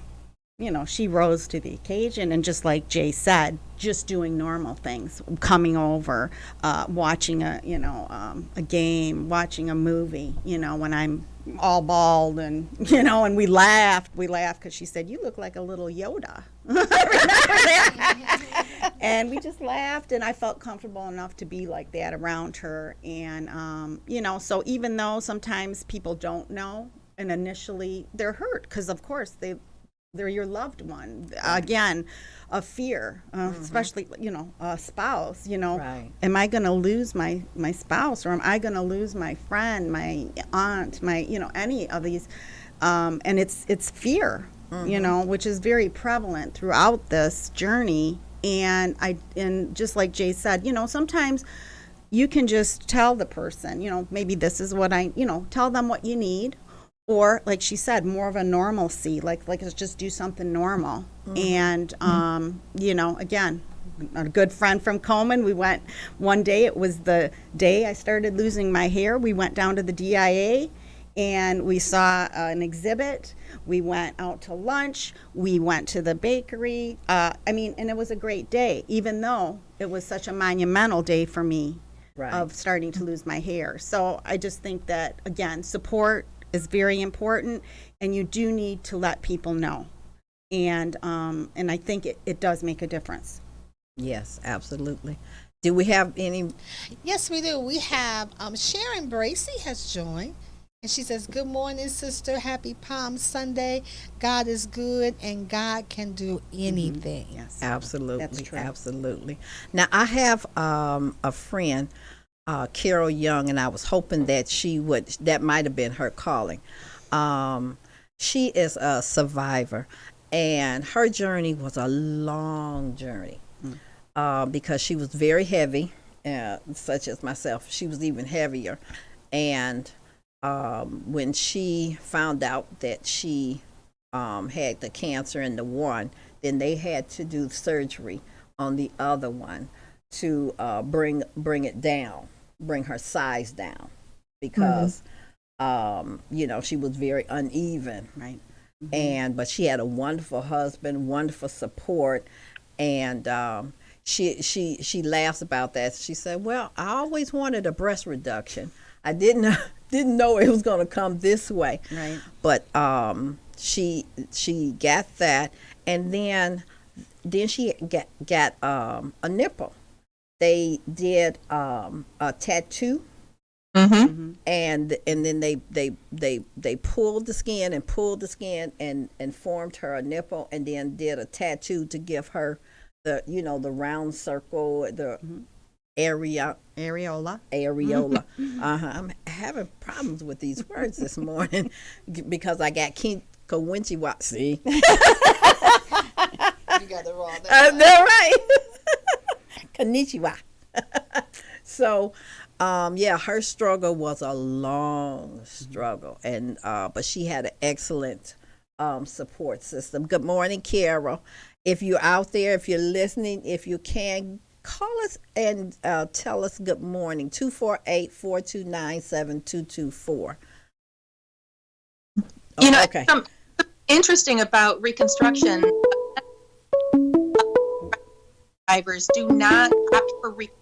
she rose to the occasion, and just like Jaye said, just doing normal things, coming over, watching a game, watching a movie, when I'm all bald, and, and we laughed because she said, you look like a little Yoda. I remember that. And we just laughed, and I felt comfortable enough to be like that around her. And, so even though sometimes people don't know, and initially they're hurt, because of course they're your loved one. Again, a fear, especially, a spouse, right. Am I going to lose my spouse, or am I going to lose my friend, my aunt, my, any of these, and it's fear, which is very prevalent throughout this journey. And just like Jaye said, sometimes you can just tell the person, maybe this is what tell them what you need. Or, like she said, more of a normalcy, like let's just do something normal. Mm-hmm. And, again, a good friend from Coleman, we went one day, it was the day I started losing my hair. We went down to the DIA, and we saw an exhibit. We went out to lunch. We went to the bakery. And it was a great day, even though it was such a monumental day for me, right, of starting to lose my hair. So I just think that, again, support is very important, and you do need to let people know, and I think it does make a difference. Yes, absolutely. Do we have any? Yes, we do. We have Sharon Bracy has joined, and she says, good morning, sister, happy Palm Sunday. God is good, and God can do anything. Mm-hmm. Yes, absolutely. That's true. Absolutely. Now I have a friend, Carol Young, and I was hoping that that might have been her calling. She is a survivor, and her journey was a long journey, because she was very heavy, such as myself. She was even heavier, and when she found out that she had the cancer in the one, then they had to do surgery on the other one to bring it down, bring her size down, because she was very uneven, right? Mm-hmm. But she had a wonderful husband, wonderful support, and she laughs about that. She said, well, I always wanted a breast reduction. I didn't know it was going to come this way, right? But she got that, and then she got a nipple. They did a tattoo, and then they pulled the skin and formed her a nipple, and then did a tattoo to give her the round circle, the areola. I'm having problems with these words this morning because I got Kawinchiwa. See? You got it wrong. That's right. Konnichiwa. So, yeah, her struggle was a long struggle, and but she had an excellent support system. Good morning, Carol. If you're out there, if you're listening, if you can, call us and tell us good morning. 248-429-7224. You know, okay. something interesting about Reconstruction, drivers do not opt for Reconstruction.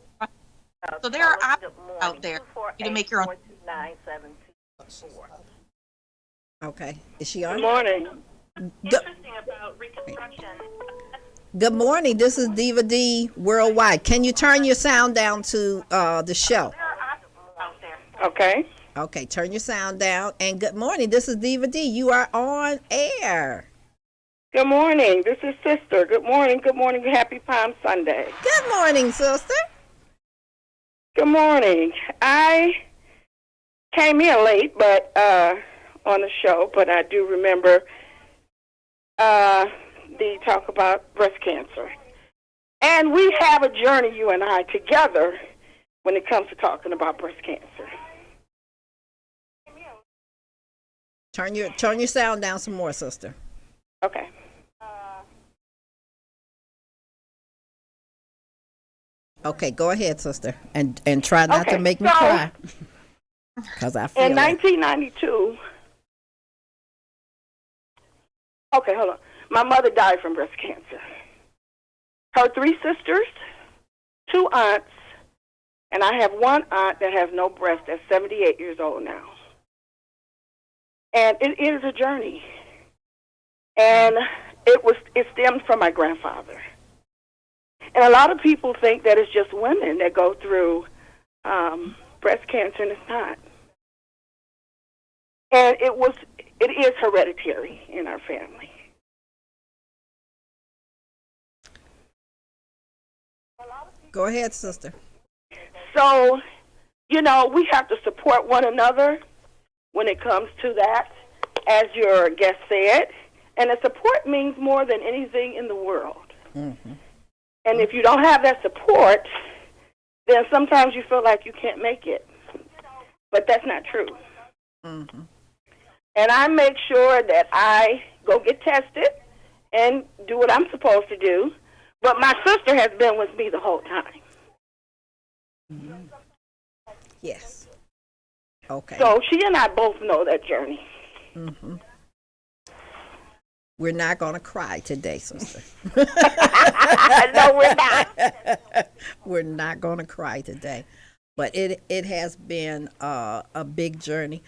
So there are options out there for you to make your own. Okay. Is she on? Good morning. Interesting about Reconstruction. Good morning. This is Diva Dee Worldwide. Can you turn your sound down to the show? Okay. Okay, turn your sound down. And good morning. This is Diva Dee. You are on air. Good morning. This is Sister. Good morning. Good morning. Happy Palm Sunday. Good morning, sister. Good morning. I came in late, but on the show, but I do remember the talk about breast cancer. And we have a journey, you and I, together when it comes to talking about breast cancer. Turn your sound down some more, sister. Okay. Okay, go ahead, sister, and try not to Okay, make me so- cry, because I feel In it. 1992, okay, hold on. My mother died from breast cancer. Her 3 sisters, 2 aunts, and I have 1 aunt that has no breast that's 78 years old now. And it is a journey. And it stems from my grandfather. And a lot of people think that it's just women that go through breast cancer, and it's not. And it is hereditary in our family. Go ahead, sister. So, you know, we have to support one another when it comes to that, as your guest said. And the support means more than anything in the world. Mm-hmm. And if you don't have that support, then sometimes you feel like you can't make it. But that's not true. Mm-hmm. And I make sure that I go get tested and do what I'm supposed to do. But my sister has been with me the whole time. Mm-hmm. Yes. Okay. So she and I both know that journey. Mm-hmm. We're not going to cry today, sister. No, we're not. We're not going to cry today. But it has been a big journey.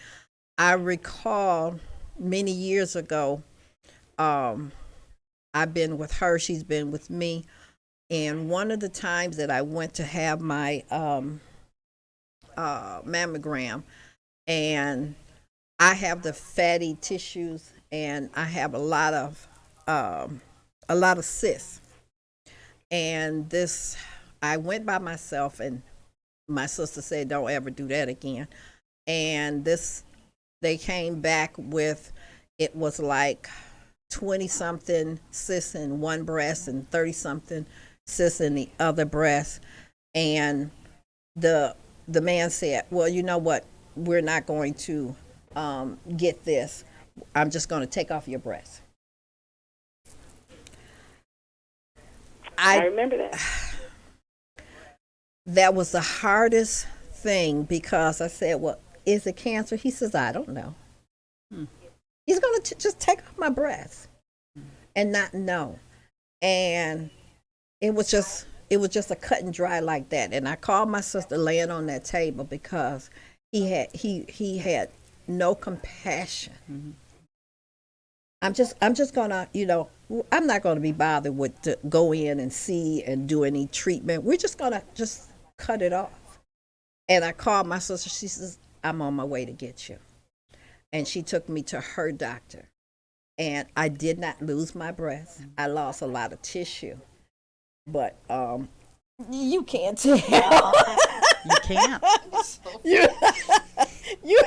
I recall many years ago, I've been with her, she's been with me. And one of the times that I went to have my mammogram, and I have the fatty tissues, and I have a lot of cysts. And this, I went by myself, and my sister said, "Don't ever do that again." And this, they came back with, it was like 20-something cysts in one breast and 30-something cysts in the other breast. And the man said, "Well, you know what? We're not going to get this. I'm just going to take off your breast." I remember that. That was the hardest thing, because I said, "Well, is it cancer?" He says, "I don't know." He's going to just take off my breast and not know. And it was just a cut and dry like that. And I called my sister laying on that table, because he had no compassion. Mm-hmm. I'm just gonna, I'm not gonna be bothered with to go in and see and do any treatment. We're just gonna just cut it off. And I called my sister. She says, "I'm on my way to get you." And she took me to her doctor. And I did not lose my breast. I lost a lot of tissue. But you can't tell. You can't. you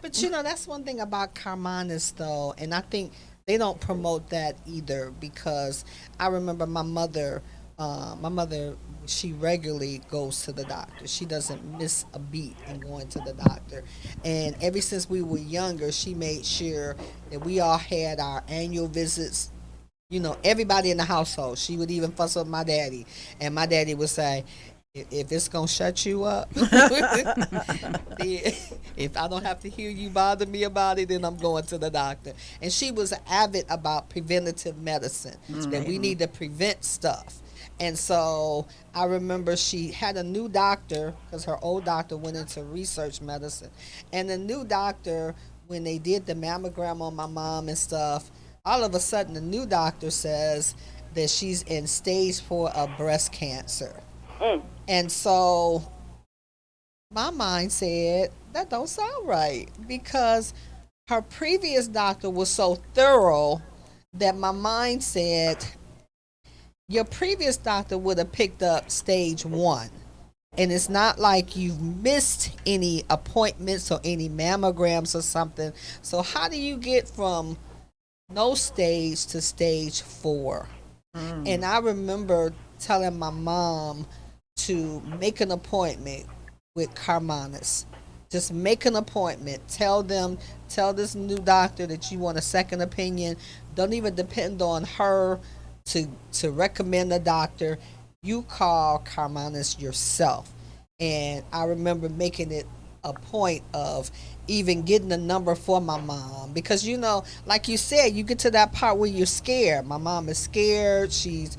But that's that's one thing about Carmanis, though, and I think they don't promote that either, because I remember my mother. She regularly goes to the doctor. She doesn't miss a beat in going to the doctor. And ever since we were younger, she made sure that we all had our annual visits. You know, everybody in the household. She would even fuss with my daddy, and my daddy would say, if it's gonna shut you up, if I don't have to hear you bother me about it, then I'm going to the doctor. And she was avid about preventative medicine, that we need to prevent stuff. And so I remember she had a new doctor, because her old doctor went into research medicine. And the new doctor, when they did the mammogram on my mom and stuff, all of a sudden the new doctor says that she's in stage 4 of breast cancer. And so my mind said, that don't sound right, because her previous doctor was so thorough that my mind said, your previous doctor would have picked up stage 1. And it's not like you've missed any appointments or any mammograms or something. So how do you get from no stage to stage 4? And I remember telling my mom to make an appointment with Carmanis. Just make an appointment. Tell this new doctor that you want a second opinion. Don't even depend on her to recommend a doctor. You call Carmanis yourself. And I remember making it a point of even getting a number for my mom, because, you know, like you said, you get to that part where you're scared. My mom is scared. She's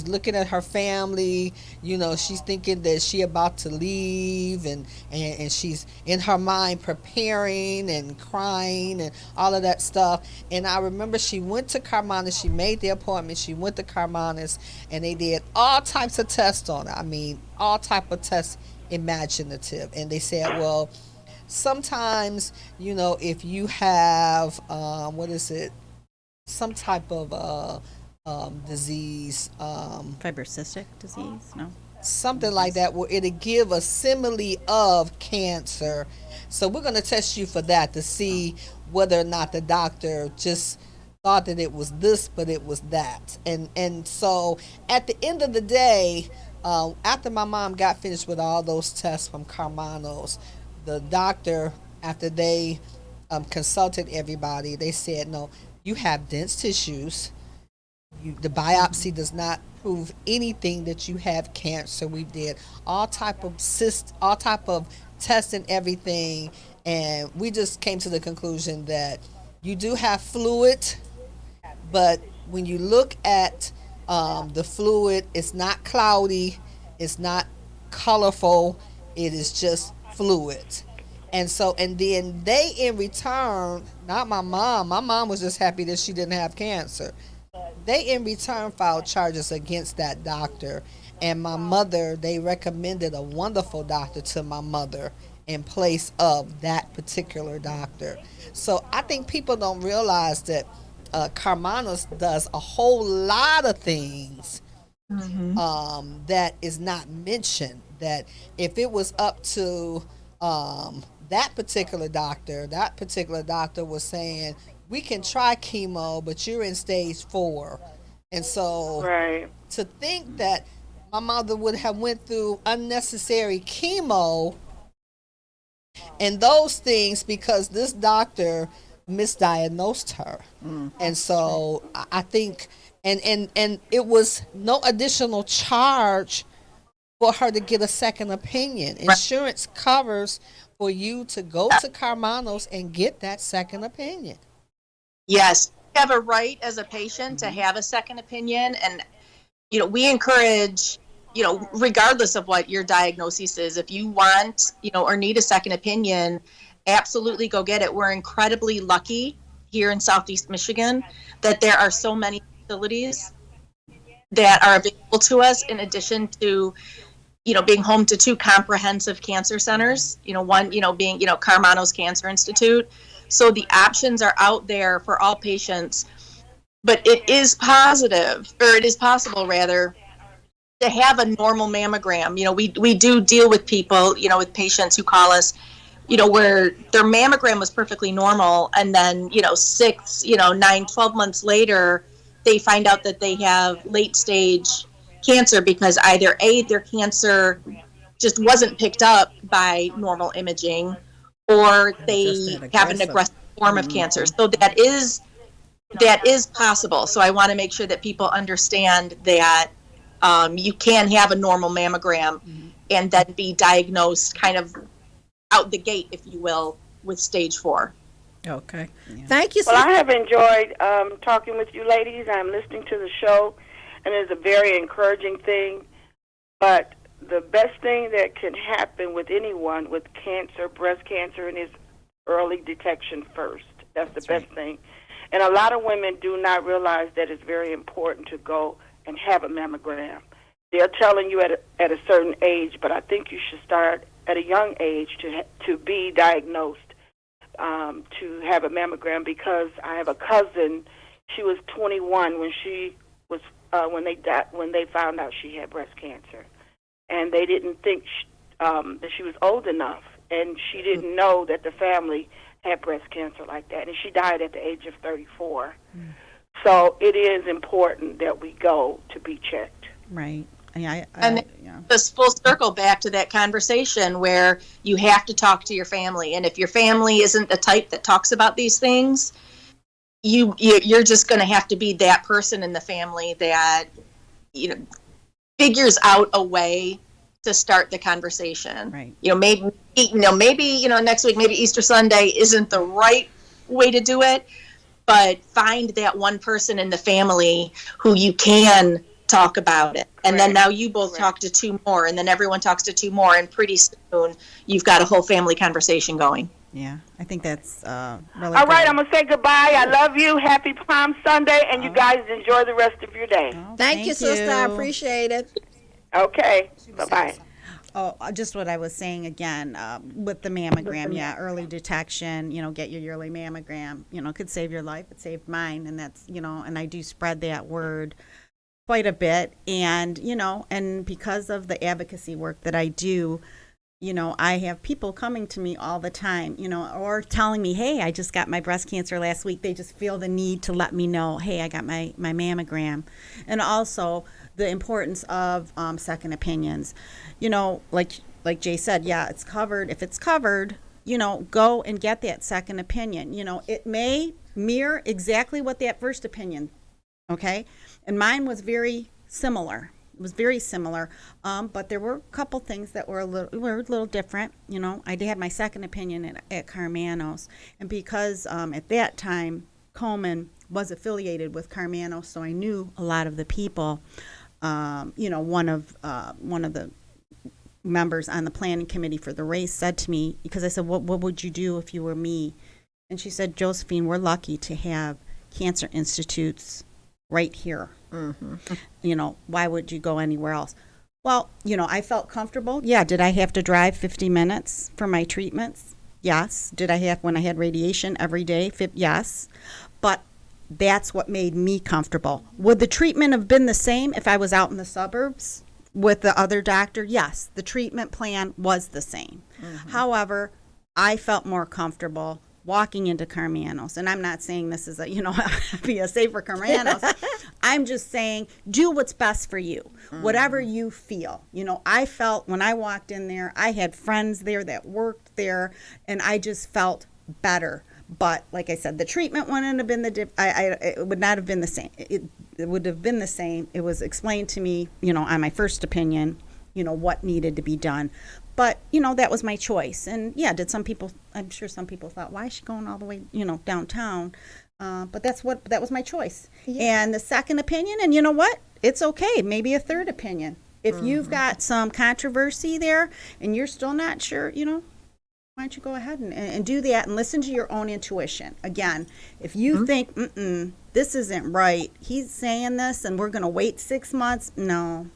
looking at her family, you know, she's thinking that she about to leave, and she's in her mind preparing and crying and all of that stuff. And I remember she went to Carmanis, she made the appointment, she went to Carmanis, and they did all types of tests on her. I mean, all type of tests imaginative. And they said, well, sometimes, you know, if you have some type of disease, Fibrocystic disease? No. something like that, where it'll give a simile of cancer. So we're going to test you for that to see whether or not the doctor just thought that it was this, but it was that. And so at the end of the day, after my mom got finished with all those tests from Carmanos, the doctor, after they consulted everybody, they said, no, you have dense tissues. The biopsy does not prove anything that you have cancer. We did all type of tests and everything, and we just came to the conclusion that you do have fluid, but when you look at the fluid, it's not cloudy, it's not colorful, it is just fluid. And then they, in return, not my mom was just happy that she didn't have cancer. They, in return, filed charges against that doctor. And my mother, they recommended a wonderful doctor to my mother in place of that particular doctor. So I think people don't realize that Carmanos does a whole lot of things that is not mentioned. That if it was up to that particular doctor was saying, we can try chemo, but you're in stage 4. And so Right. to think that my mother would have went through unnecessary chemo and those things because this doctor misdiagnosed her. And so I think, and it was no additional charge for her to get a second opinion. Insurance covers for you to go to Carmanos and get that second opinion. Yes, you have a right as a patient to have a second opinion. And, you know, we encourage, you know, regardless of what your diagnosis is, if you want, you know, or need a second opinion, absolutely go get it. We're incredibly lucky here in Southeast Michigan that there are so many facilities that are available to us, in addition to, you know, being home to 2 comprehensive cancer centers, you know, one, you know, being, you know, Carmanos Cancer Institute. So the options are out there for all patients, but it is possible rather, to have a normal mammogram. You know, we do deal with people, you know, with patients who call us where their mammogram was perfectly normal, and then 6, 9, 12 months later, they find out that they have late stage cancer because either their cancer just wasn't picked up by normal imaging, or they have an aggressive form of cancer. So that is possible. So I want to make sure that people understand that you can have a normal mammogram and then be diagnosed kind of out the gate, if you will, with stage 4. Okay. Thank you. Well, I have enjoyed talking with you ladies. I'm listening to the show, and it's a very encouraging thing. But the best thing that can happen with anyone with cancer, breast cancer, is early detection first. That's the best thing. And a lot of women do not realize that it's very important to go and have a mammogram. They're telling you at a certain age, but I think you should start at a young age to be diagnosed, to have a mammogram, because I have a cousin. She was 21 when she was when they found out she had breast cancer, and they didn't think that she was old enough, and she didn't know that the family had breast cancer like that, and she died at the age of 34. So it is important that we go to be checked. Right. And this full circle back to that conversation where you have to talk to your family, and if your family isn't the type that talks about these things, you're just going to have to be that person in the family that figures out a way to start the conversation. Right. Maybe next week, maybe Easter Sunday isn't the right way to do it, but find that one person in the family who you can talk about it. And then now you both talk to 2 more, and then everyone talks to 2 more, and pretty soon you've got a whole family conversation going. Yeah, I think that's really All right, good. I'm going to say goodbye. I love you. Happy Palm Sunday, and you guys enjoy the rest of your day. Oh, Thank you, sister. I appreciate it. Okay, bye-bye. Oh, just what I was saying again, with the mammogram, early detection, get your yearly mammogram, could save your life. It saved mine, and that's, and I do spread that word quite a bit, and and because of the advocacy work that I do, I have people coming to me all the time, or telling me, hey, I just got my breast cancer last week. They just feel the need to let me know, hey, I got my mammogram. And also the importance of second opinions. Like Jay said, it's covered. If it's covered, go and get that second opinion. It may mirror exactly what that first opinion, okay? And mine was very similar. It was very similar, but there were a couple things that were a little different. I had my second opinion at Carmanos, and because at that time Coleman was affiliated with Carmanos, so I knew a lot of the people. One of the members on the planning committee for the race said to me, because I said, what would you do if you were me? And she said, Josephine, we're lucky to have cancer institutes right here. Mm-hmm. Why would you go anywhere else? Well, I felt comfortable. Yeah. Did I have to drive 50 minutes for my treatments? Yes. Did I have, when I had radiation every day? Yes. But that's what made me comfortable. Would the treatment have been the same if I was out in the suburbs with the other doctor? Yes. The treatment plan was the same. Mm-hmm. However, I felt more comfortable walking into Carmanos, and I'm not saying this is be a safer Carmanos. I'm just saying do what's best for you, whatever you feel. I felt when I walked in there, I had friends there that worked there, and I just felt better. But like I said, the treatment wouldn't have been it would not have been the same. It would have been the same. It was explained to me, on my first opinion, what needed to be done. But, that was my choice. And, I'm sure some people thought, why is she going all the way, downtown? But that was my choice. Yeah. And the second opinion, and you know what? It's okay. Maybe a third opinion. If you've got some controversy there and you're still not sure, why don't you go ahead and do that and listen to your own intuition. Again, if you think, this isn't right, he's saying this and we're going to wait 6 months, no.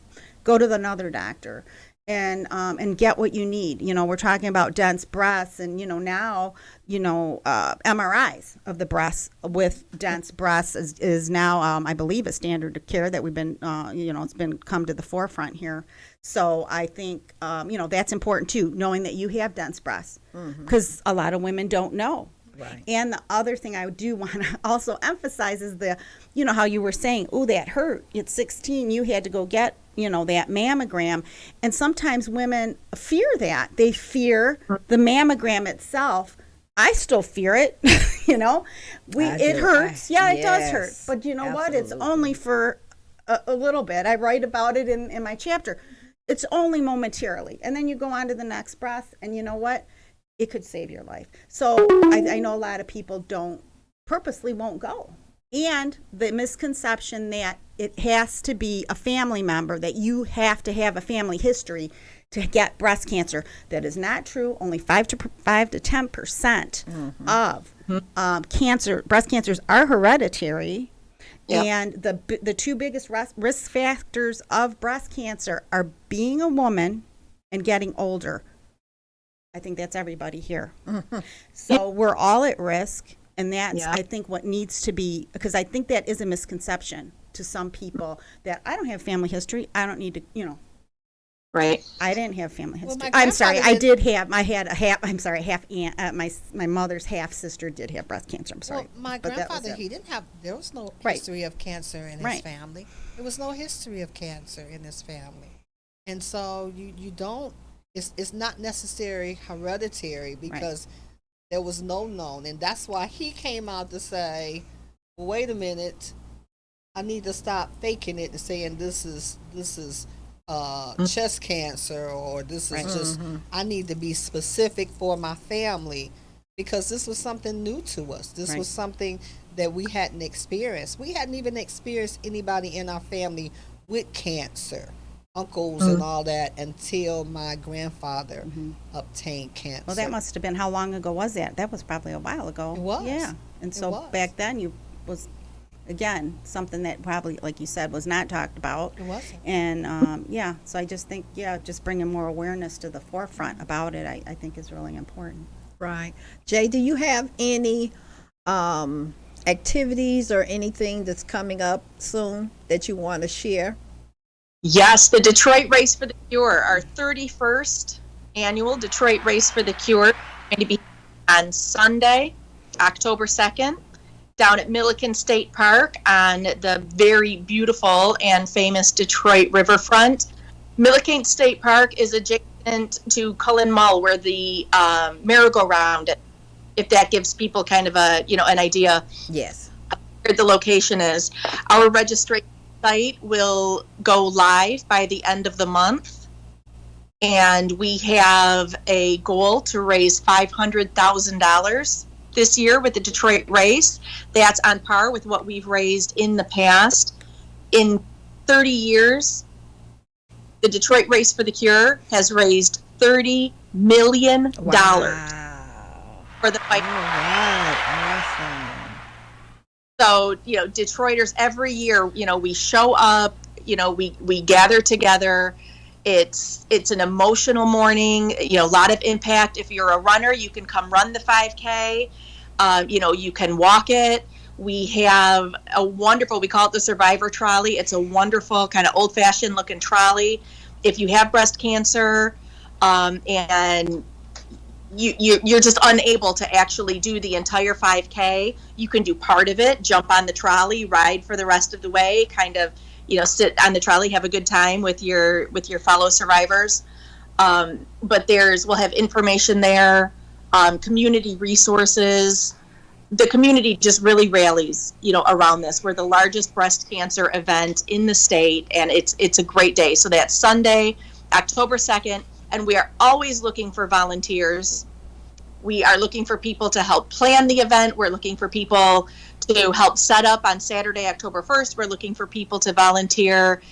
Go to another doctor. And get what you need. We're talking about dense breasts, and now MRIs of the breasts with dense breasts is now I believe a standard of care that we've been it's been come to the forefront here. So I think, that's important too, knowing that you have dense breasts, because a lot of women don't know. Right. And the other thing I do want to also emphasize is how you were saying, oh, that hurt. At 16, you had to go get, that mammogram. And sometimes women fear that. They fear the mammogram itself. I still fear it, it hurts. It does hurt. But you know what? It's only for a little bit. I write about it in my chapter. It's only momentarily. And then you go on to the next breath, and you know what? It could save your life. So I know a lot of people purposely won't go. And the misconception that it has to be a family member, that you have to have a family history to get breast cancer. That is not true. Only 5 to 10% of breast cancers are hereditary. Yep. And the two biggest risk factors of breast cancer are being a woman and getting older. I think that's everybody here. So we're all at risk, and that's, I think, what needs to be, because I think that is a misconception to some people, that I don't have family history. I don't need to, Right. I didn't have family history. my I'm sorry. grandfather I had a half aunt, my mother's half sister did have breast cancer. I'm sorry. Well, my But that was grandfather, it. there was no Right. history of cancer in his Right. family. There was no history of cancer in his family. And so you don't, it's not necessarily hereditary, because there was no known. And that's why he came out to say, wait a minute, I need to stop faking it and saying this is chest cancer, or this is just, I need to be specific for my family, because this was something new to us. This was something that we hadn't experienced. We hadn't even experienced anybody in our family with cancer, uncles and all that, until my grandfather obtained cancer. Well, that must have been, how long ago was that? That was probably a while ago. It was. Yeah. And so was. back then you was, again, something that probably, like you said, was not talked about. It wasn't. And so I just think, just bringing more awareness to the forefront about it, I think is really important. Right. Jaye, do you have any activities or anything that's coming up soon that you want to share? Yes, the Detroit Race for the Cure, our 31st annual Detroit Race for the Cure, going to be on Sunday, October 2nd, down at Milliken State Park on the very beautiful and famous Detroit riverfront. Milliken State Park is adjacent to Cullen Mall, where the merry-go-round, if that gives people kind of a, an idea. Yes. Where the location is. Our registration site will go live by the end of the month, and we have a goal to raise $500,000 this year with the Detroit Race. That's on par with what we've raised in the past. In 30 years, the Detroit Race for the Cure has raised $30 million for the fight. All right. Awesome. So, Detroiters every year, we show up, we gather together. It's an emotional morning, a lot of impact. If you're a runner, you can come run the 5K. You can walk it. We have a wonderful, we call it the Survivor Trolley. It's a wonderful kind of old-fashioned looking trolley. If you have breast cancer, and you're just unable to actually do the entire 5K, you can do part of it, jump on the trolley, ride for the rest of the way, kind of, sit on the trolley, have a good time with your fellow survivors. But we'll have information there, community resources. The community just really rallies, around this. We're the largest breast cancer event in the state, and it's a great day. So that's Sunday, October 2nd. And we are always looking for volunteers. We are looking for people to help plan the event. We're looking for people to help set up on Saturday, October 1st. We're looking for people to volunteer,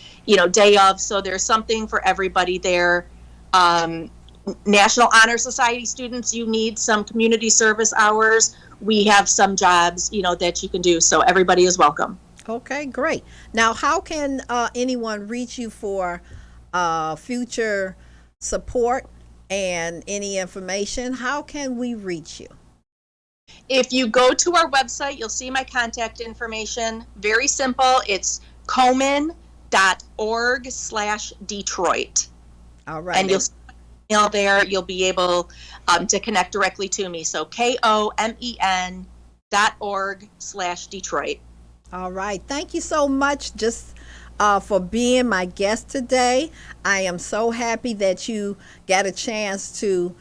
day of. So there's something for everybody there. National Honor Society students, you need some community service hours. We have some jobs, that you can do. So everybody is welcome. Okay, great. Now, how can anyone reach you for future support and any information? How can we reach you? If you go to our website, you'll see my contact information. Very simple. It's komen.org/Detroit. All right. And you'll see my email there. You'll be able to connect directly to me. So KOMEN.org/Detroit. All right. Thank you so much just for being my guest today. I am so happy that you got a chance to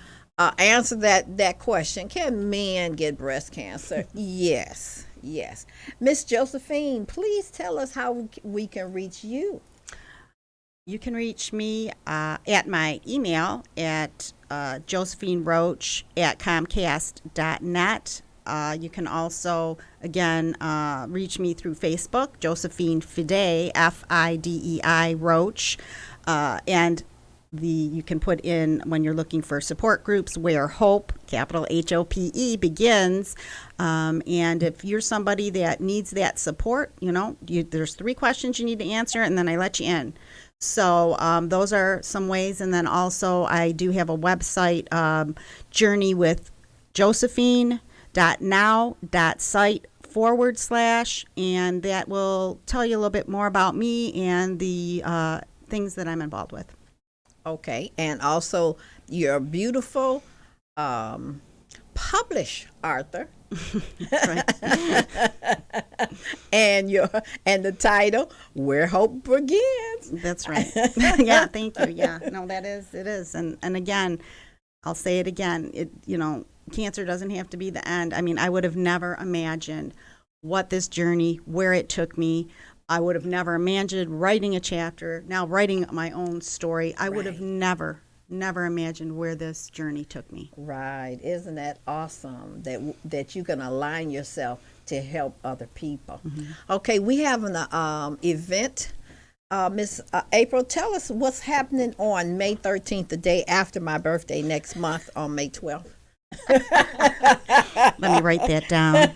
answer that question. Can men get breast cancer? Yes. Yes. Miss Josephine, please tell us how we can reach you. You can reach me at my email at josephineroach@comcast.net. You can also, again, reach me through Facebook, Josephine Fidei, Fidei Roach. And you can put in, when you're looking for support groups, where HOPE, capital HOPE, begins. And if you're somebody that needs that support, there's 3 questions you need to answer, and then I let you in. So those are some ways. And then also I do have a website, Journey with Josephine.now.site/, and that will tell you a little bit more about me and the things that I'm involved with. Okay. And also you're beautiful, published author. and the title, Where Hope Begins. That's right. Yeah, thank you. Yeah, no, it is. And again, I'll say it again. Cancer doesn't have to be the end. I mean, I would have never imagined what this journey, where it took me. I would have never imagined writing a chapter, now writing my own story. I would have never imagined where this journey took me. Right. Isn't that awesome that you can align yourself to help other people? Mm-hmm. Okay, we have an event. Miss April, tell us what's happening on May 13th, the day after my birthday, next month on May 12th. Let me write that down.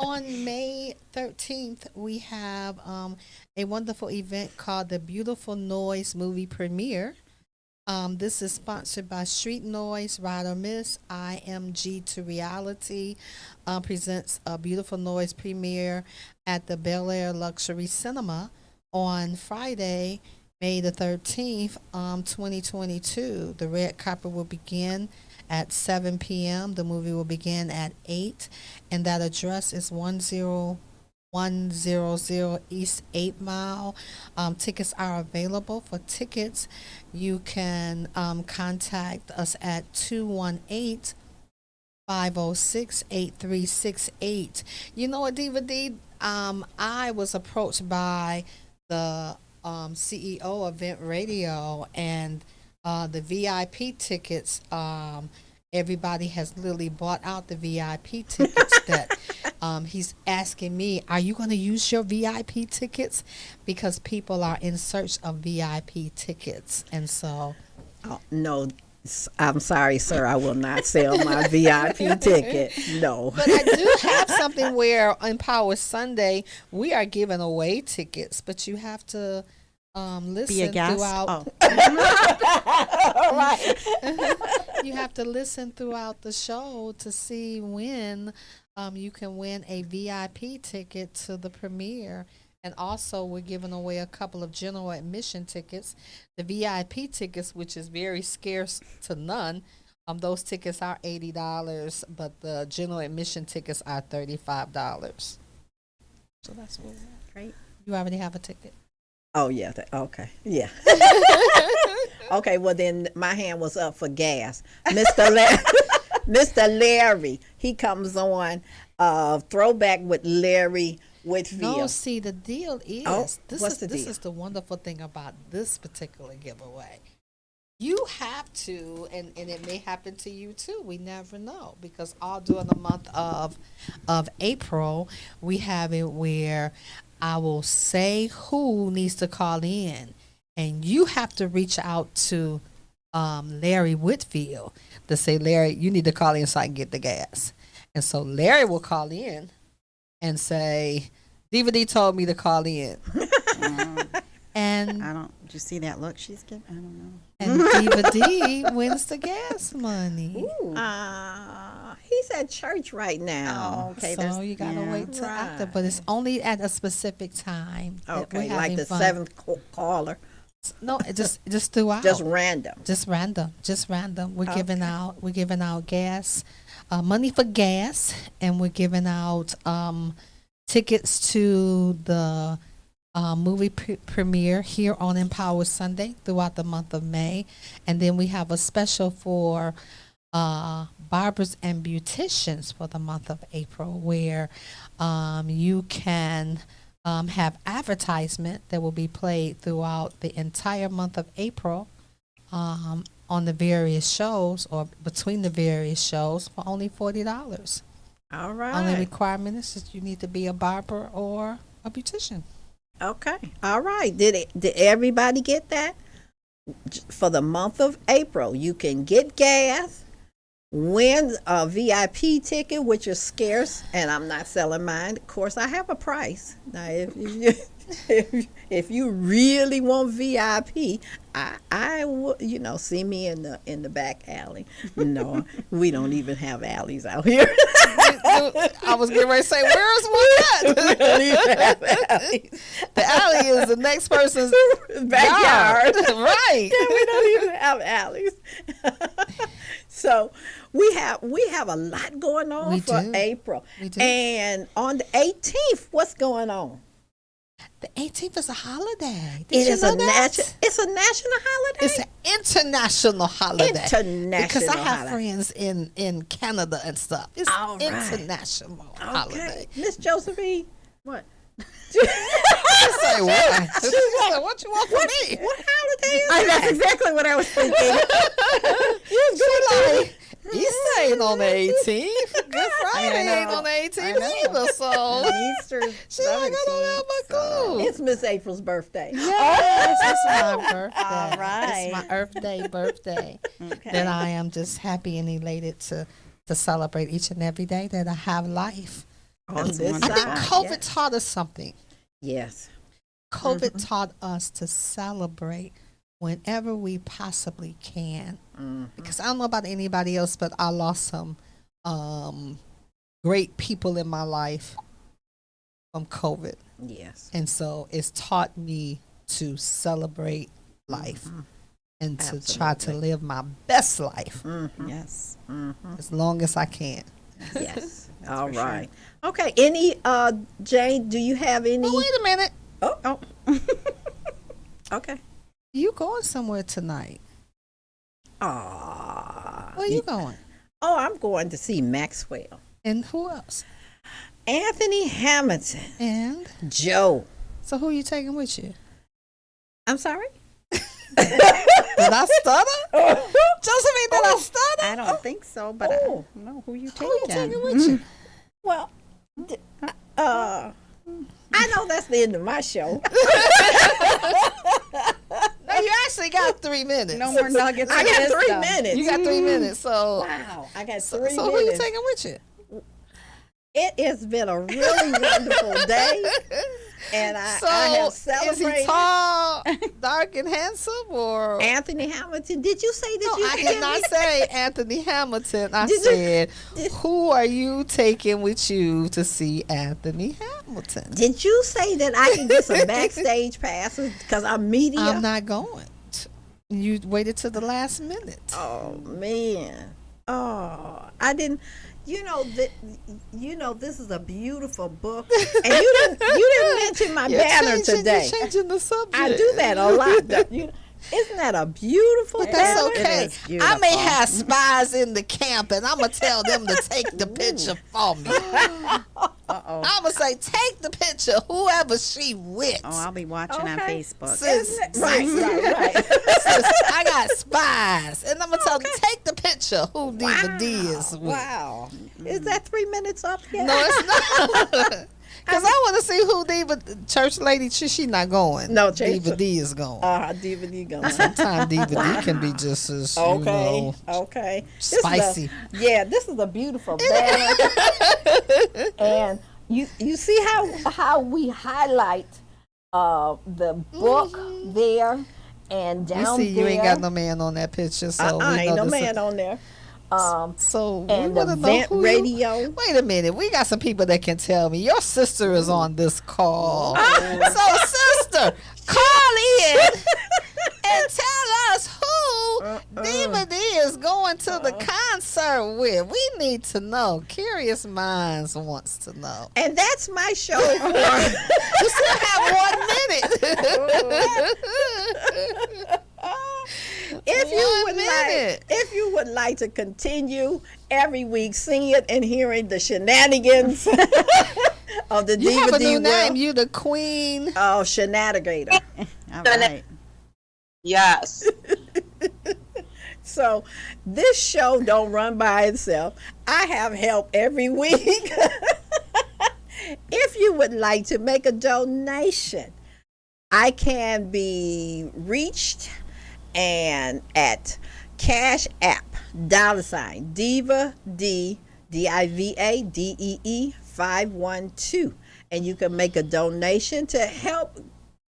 On May 13th, we have a wonderful event called the Beautiful Noise Movie Premiere. This is sponsored by Street Noise, Ride or Miss, IMG to Reality, presents a Beautiful Noise premiere at the Bel Air Luxury Cinema on Friday, May the 13th, 2022. The red carpet will begin at 7 p.m. The movie will begin at 8, and that address is 10100 East 8 Mile. Tickets are available. For tickets, you can contact us at 218-506-8368. You know what, Diva Dee? I was approached by the CEO of Event Radio, and the VIP tickets, everybody has literally bought out the VIP tickets that he's asking me, are you going to use your VIP tickets? Because people are in search of VIP tickets. And so... Oh, no, I'm sorry, sir. I will not sell my VIP ticket. No. But I do have something where on Power Sunday, we are giving away tickets, but you have to... listen be a guest throughout. All right. You have to listen throughout the show to see when you can win a VIP ticket to the premiere. And also, we're giving away a couple of general admission tickets. The VIP tickets, which is very scarce to none, those tickets are $80, but the general admission tickets are $35. So that's what we're at. Great. You already have a ticket. Oh, yeah. Okay. Yeah. Okay, well, then my hand was up for gas. Mr. Larry, he comes on Throwback with Larry Whitfield. No, see, the deal is, what's the this deal? is the wonderful thing about this particular giveaway. You have to, and it may happen to you too, we never know, because all during the month of April, we have it where I will say who needs to call in, and you have to reach out to Larry Whitfield to say, Larry, you need to call in so I can get the gas. And so Larry will call in and say, Diva Dee told me to call in. And I don't. Did you see that look she's giving? I don't know. And Diva Dee wins the gas money. He's at church right now. Oh, okay. So you gotta wait till after, but it's only at a specific time. that Okay, we're like having the fun. seventh caller No, just throughout. Just random. Just random. We're giving out gas, money for gas, and we're giving out tickets to the movie premiere here on Empower Sunday throughout the month of May, and then we have a special for barbers and beauticians for the month of April, where you can have advertisement that will be played throughout the entire month of April on the various shows or between the various shows for only $40. All right. Only requirement is that you need to be a barber or a beautician. Okay. All right. Did everybody get that? For the month of April, you can get gas, win a VIP ticket, which is scarce, and I'm not selling mine. Of course, I have a price. Now, if you really want VIP, I will, see me in the back alley. No, we don't even have alleys out here. I was getting ready to say, where's one We at? don't even have alleys. The alley is the next person's Backyard. yard. Right. Yeah, we don't even have alleys. So we have a lot going on We for do. April. We do. And on the 18th, what's going on? The 18th is a holiday. It you is know a that? it's a national holiday. It's an international holiday. International Because I have holiday. friends in Canada and stuff. It's All right. international holiday. Miss Josephine. What? You say what? She said, what you want from me? What holiday is That's that? exactly what I was thinking. She like, Easter ain't on the 18th. Good Friday know. ain't on the I 18th know. either. So Easter. she's like, I don't have my clue. It's Miss April's birthday. Yes, it's my birthday. All right. It's my Earth Day birthday. Okay. That I am just happy and elated to celebrate each and every day that I have life. On this wonderful. I think side. COVID taught us something. Yes. COVID taught us to celebrate whenever we possibly can. Because I don't know about anybody else, but I lost some great people in my life from COVID. Yes. And so it's taught me to celebrate life and to try to Absolutely. live my best life Yes. as long as I can. Yes. All right. Okay. Any Jane, do you have any? Oh, wait a minute. Oh. Okay. You going somewhere tonight? Where you going? Oh, I'm going to see Maxwell. And who else? Anthony Hamilton. And Joe. so who you taking with you? I'm sorry? Did I stutter? Josephine, did I stutter? I don't think so, but I don't know who you Who you taking. taking with you? Well, I know that's the end of my show. No, you actually got 3 minutes. No more nuggets. I in got this 3 stuff. minutes. You got 3 minutes. So, Wow. I got so, 3 so who you minutes. taking with you? It has been a really wonderful day. And I have Is he celebrated. tall, dark, and handsome, or? Anthony Hamilton. Did you say that No, you I did not say Anthony Hamilton. I Did you- said, did- who are you taking with you to see Anthony Hamilton? Did you say that I can get some backstage passes because I'm media? I'm not going. You waited till the last minute. Oh man. Oh, I didn't. This is a beautiful book, and you didn't mention my banner today. You're changing the subject. I do that a lot. Isn't that a beautiful But that's banner? okay. is beautiful. I may have spies in the camp, and I'm gonna tell them to take the picture for me. Uh-oh. I'm gonna say, take the picture, whoever she with. Oh, I'll be watching on Okay. Facebook. Sis, Right. sis, I got spies, and I'm gonna tell them, take the picture. Who Diva Dee is with? Wow. Is that 3 minutes up yet? No, it's not. Because I want to see who Diva, church lady, she not going. No, Diva church- Dee is going. Diva Dee going. Sometimes Diva Dee can be just as, Okay. Okay. This is spicy. this is a beautiful banner. And you see how we highlight the book there and You down see, there. you ain't got no man on that picture, so we ain't know no this man on there. So we And want the to know vent who radio. Wait a minute, we got some people that can tell me your sister is on this call. So sister, call in Diva Dee is going to the concert with. We need to know. Curious Minds wants to know. And that's my show for. You still have 1 minute. If you would like to continue every week seeing and hearing the shenanigans of the You have Diva a new Dee name. world. You the queen. Oh, shenanigator. All right. Yes. So this show don't run by itself. I have help every week. If you would like to make a donation, I can be reached and at Cash App $ Diva D DIVA 512, and you can make a donation to help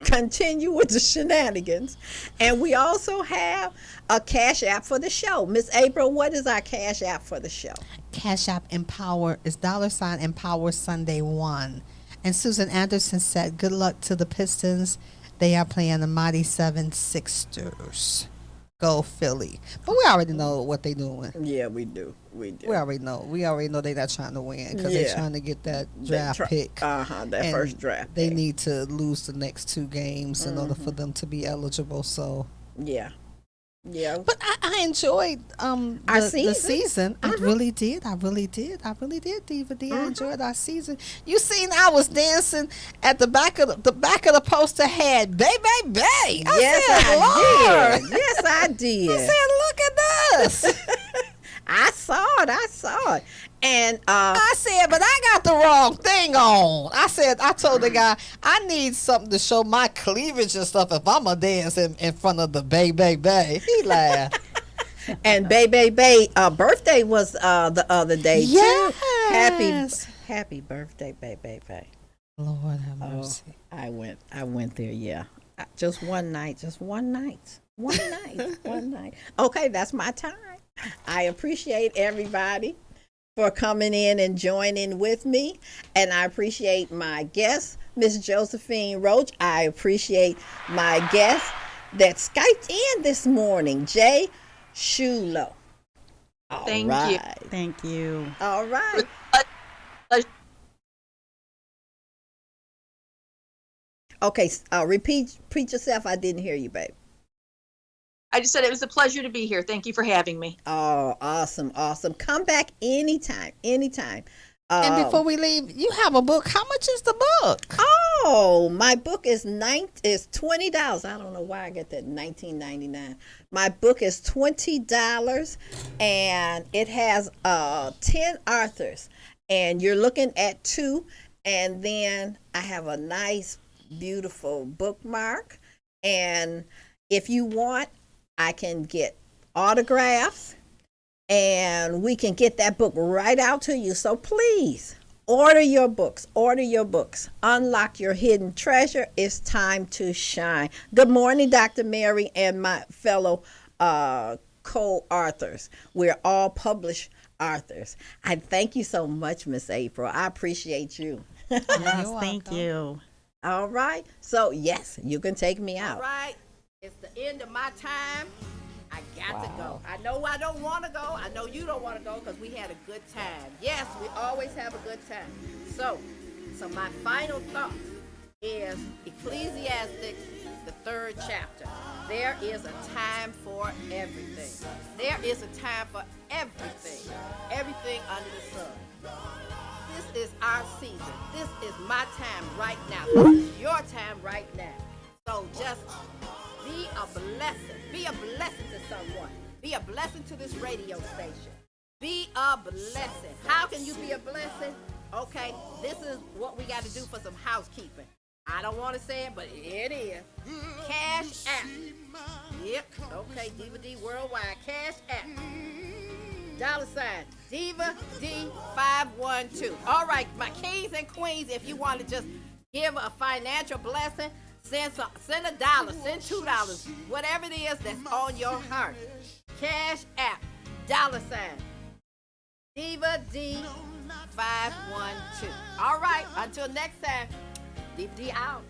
continue with the shenanigans. And we also have a Cash App for the show. Miss April, what is our Cash App for the show? Cash App Empower is $ Empower Sunday 1. And Susan Anderson said, good luck to the Pistons. They are playing the Mighty Seven Sixers. Go Philly. But we already know what they're doing. Yeah, we do. We do. We already know. They're not trying to win because Yeah. they're trying to get that draft pick. That And first draft They pick. need to lose the next 2 games in order for them to be eligible. So, Yeah. Yeah. but I enjoyed Our the season. season. I really did. Diva Dee. I enjoyed our season. You seen I was dancing at the back of the poster had Bay Bay Bay. Yes, I I did. Yes, I did. I said, look at this. I saw it. And I said, but I got the wrong thing on. I told the guy, I need something to show my cleavage and stuff if I'm going to dance in front of the Bay Bay Bay. He laughed. and Bay birthday was the other day Yes. too. Happy birthday, Bay. Lord have Oh, mercy. I went there, yeah. Just one night. One night. Okay, that's my time. I appreciate everybody for coming in and joining with me. And I appreciate my guest, Miss Josephine Roach. I appreciate my guest that Skyped in this morning, Jaye Scuillo. Thank you. Thank you. All right. Okay, repeat yourself. I didn't hear you, babe. I just said it was a pleasure to be here. Thank you for having me. Oh, awesome. Come back anytime. And before we leave, you have a book. How much is the book? Oh, my book is $20. I don't know why I get that $19.99. My book is $20, and it has 10 authors, and you're looking at 2, and then I have a nice, beautiful bookmark, and if you want, I can get autographs, and we can get that book right out to you. So please order your books. Unlock your hidden treasure. It's time to shine. Good morning, Dr. Mary and my fellow co-authors. We're all published authors. I thank you so much, Miss April. I appreciate you. Yes, thank you. All right. So yes, you can take me out. All right. It's the end of my time. I got to go. I know I don't want to go. I know you don't want to go because we had a good time. Yes, we always have a good time. So my final thought is Ecclesiastes, the 3rd chapter. There is a time for everything. There is a time for everything. Everything under the sun. This is our season. This is my time right now. This is your time right now. So just be a blessing. Be a blessing to someone. Be a blessing to this radio station. Be a blessing. How can you be a blessing? Okay, this is what we got to do for some housekeeping. I don't want to say it, but it is. Cash App. Yep. Okay, Diva Dee Worldwide. Cash App. $ Diva Dee 512. All right, my kings and queens, if you want to just give a financial blessing, send $1, send $2, whatever it is that's on your heart. Cash App, $ Diva Dee 512. All right, until next time, Diva Dee out.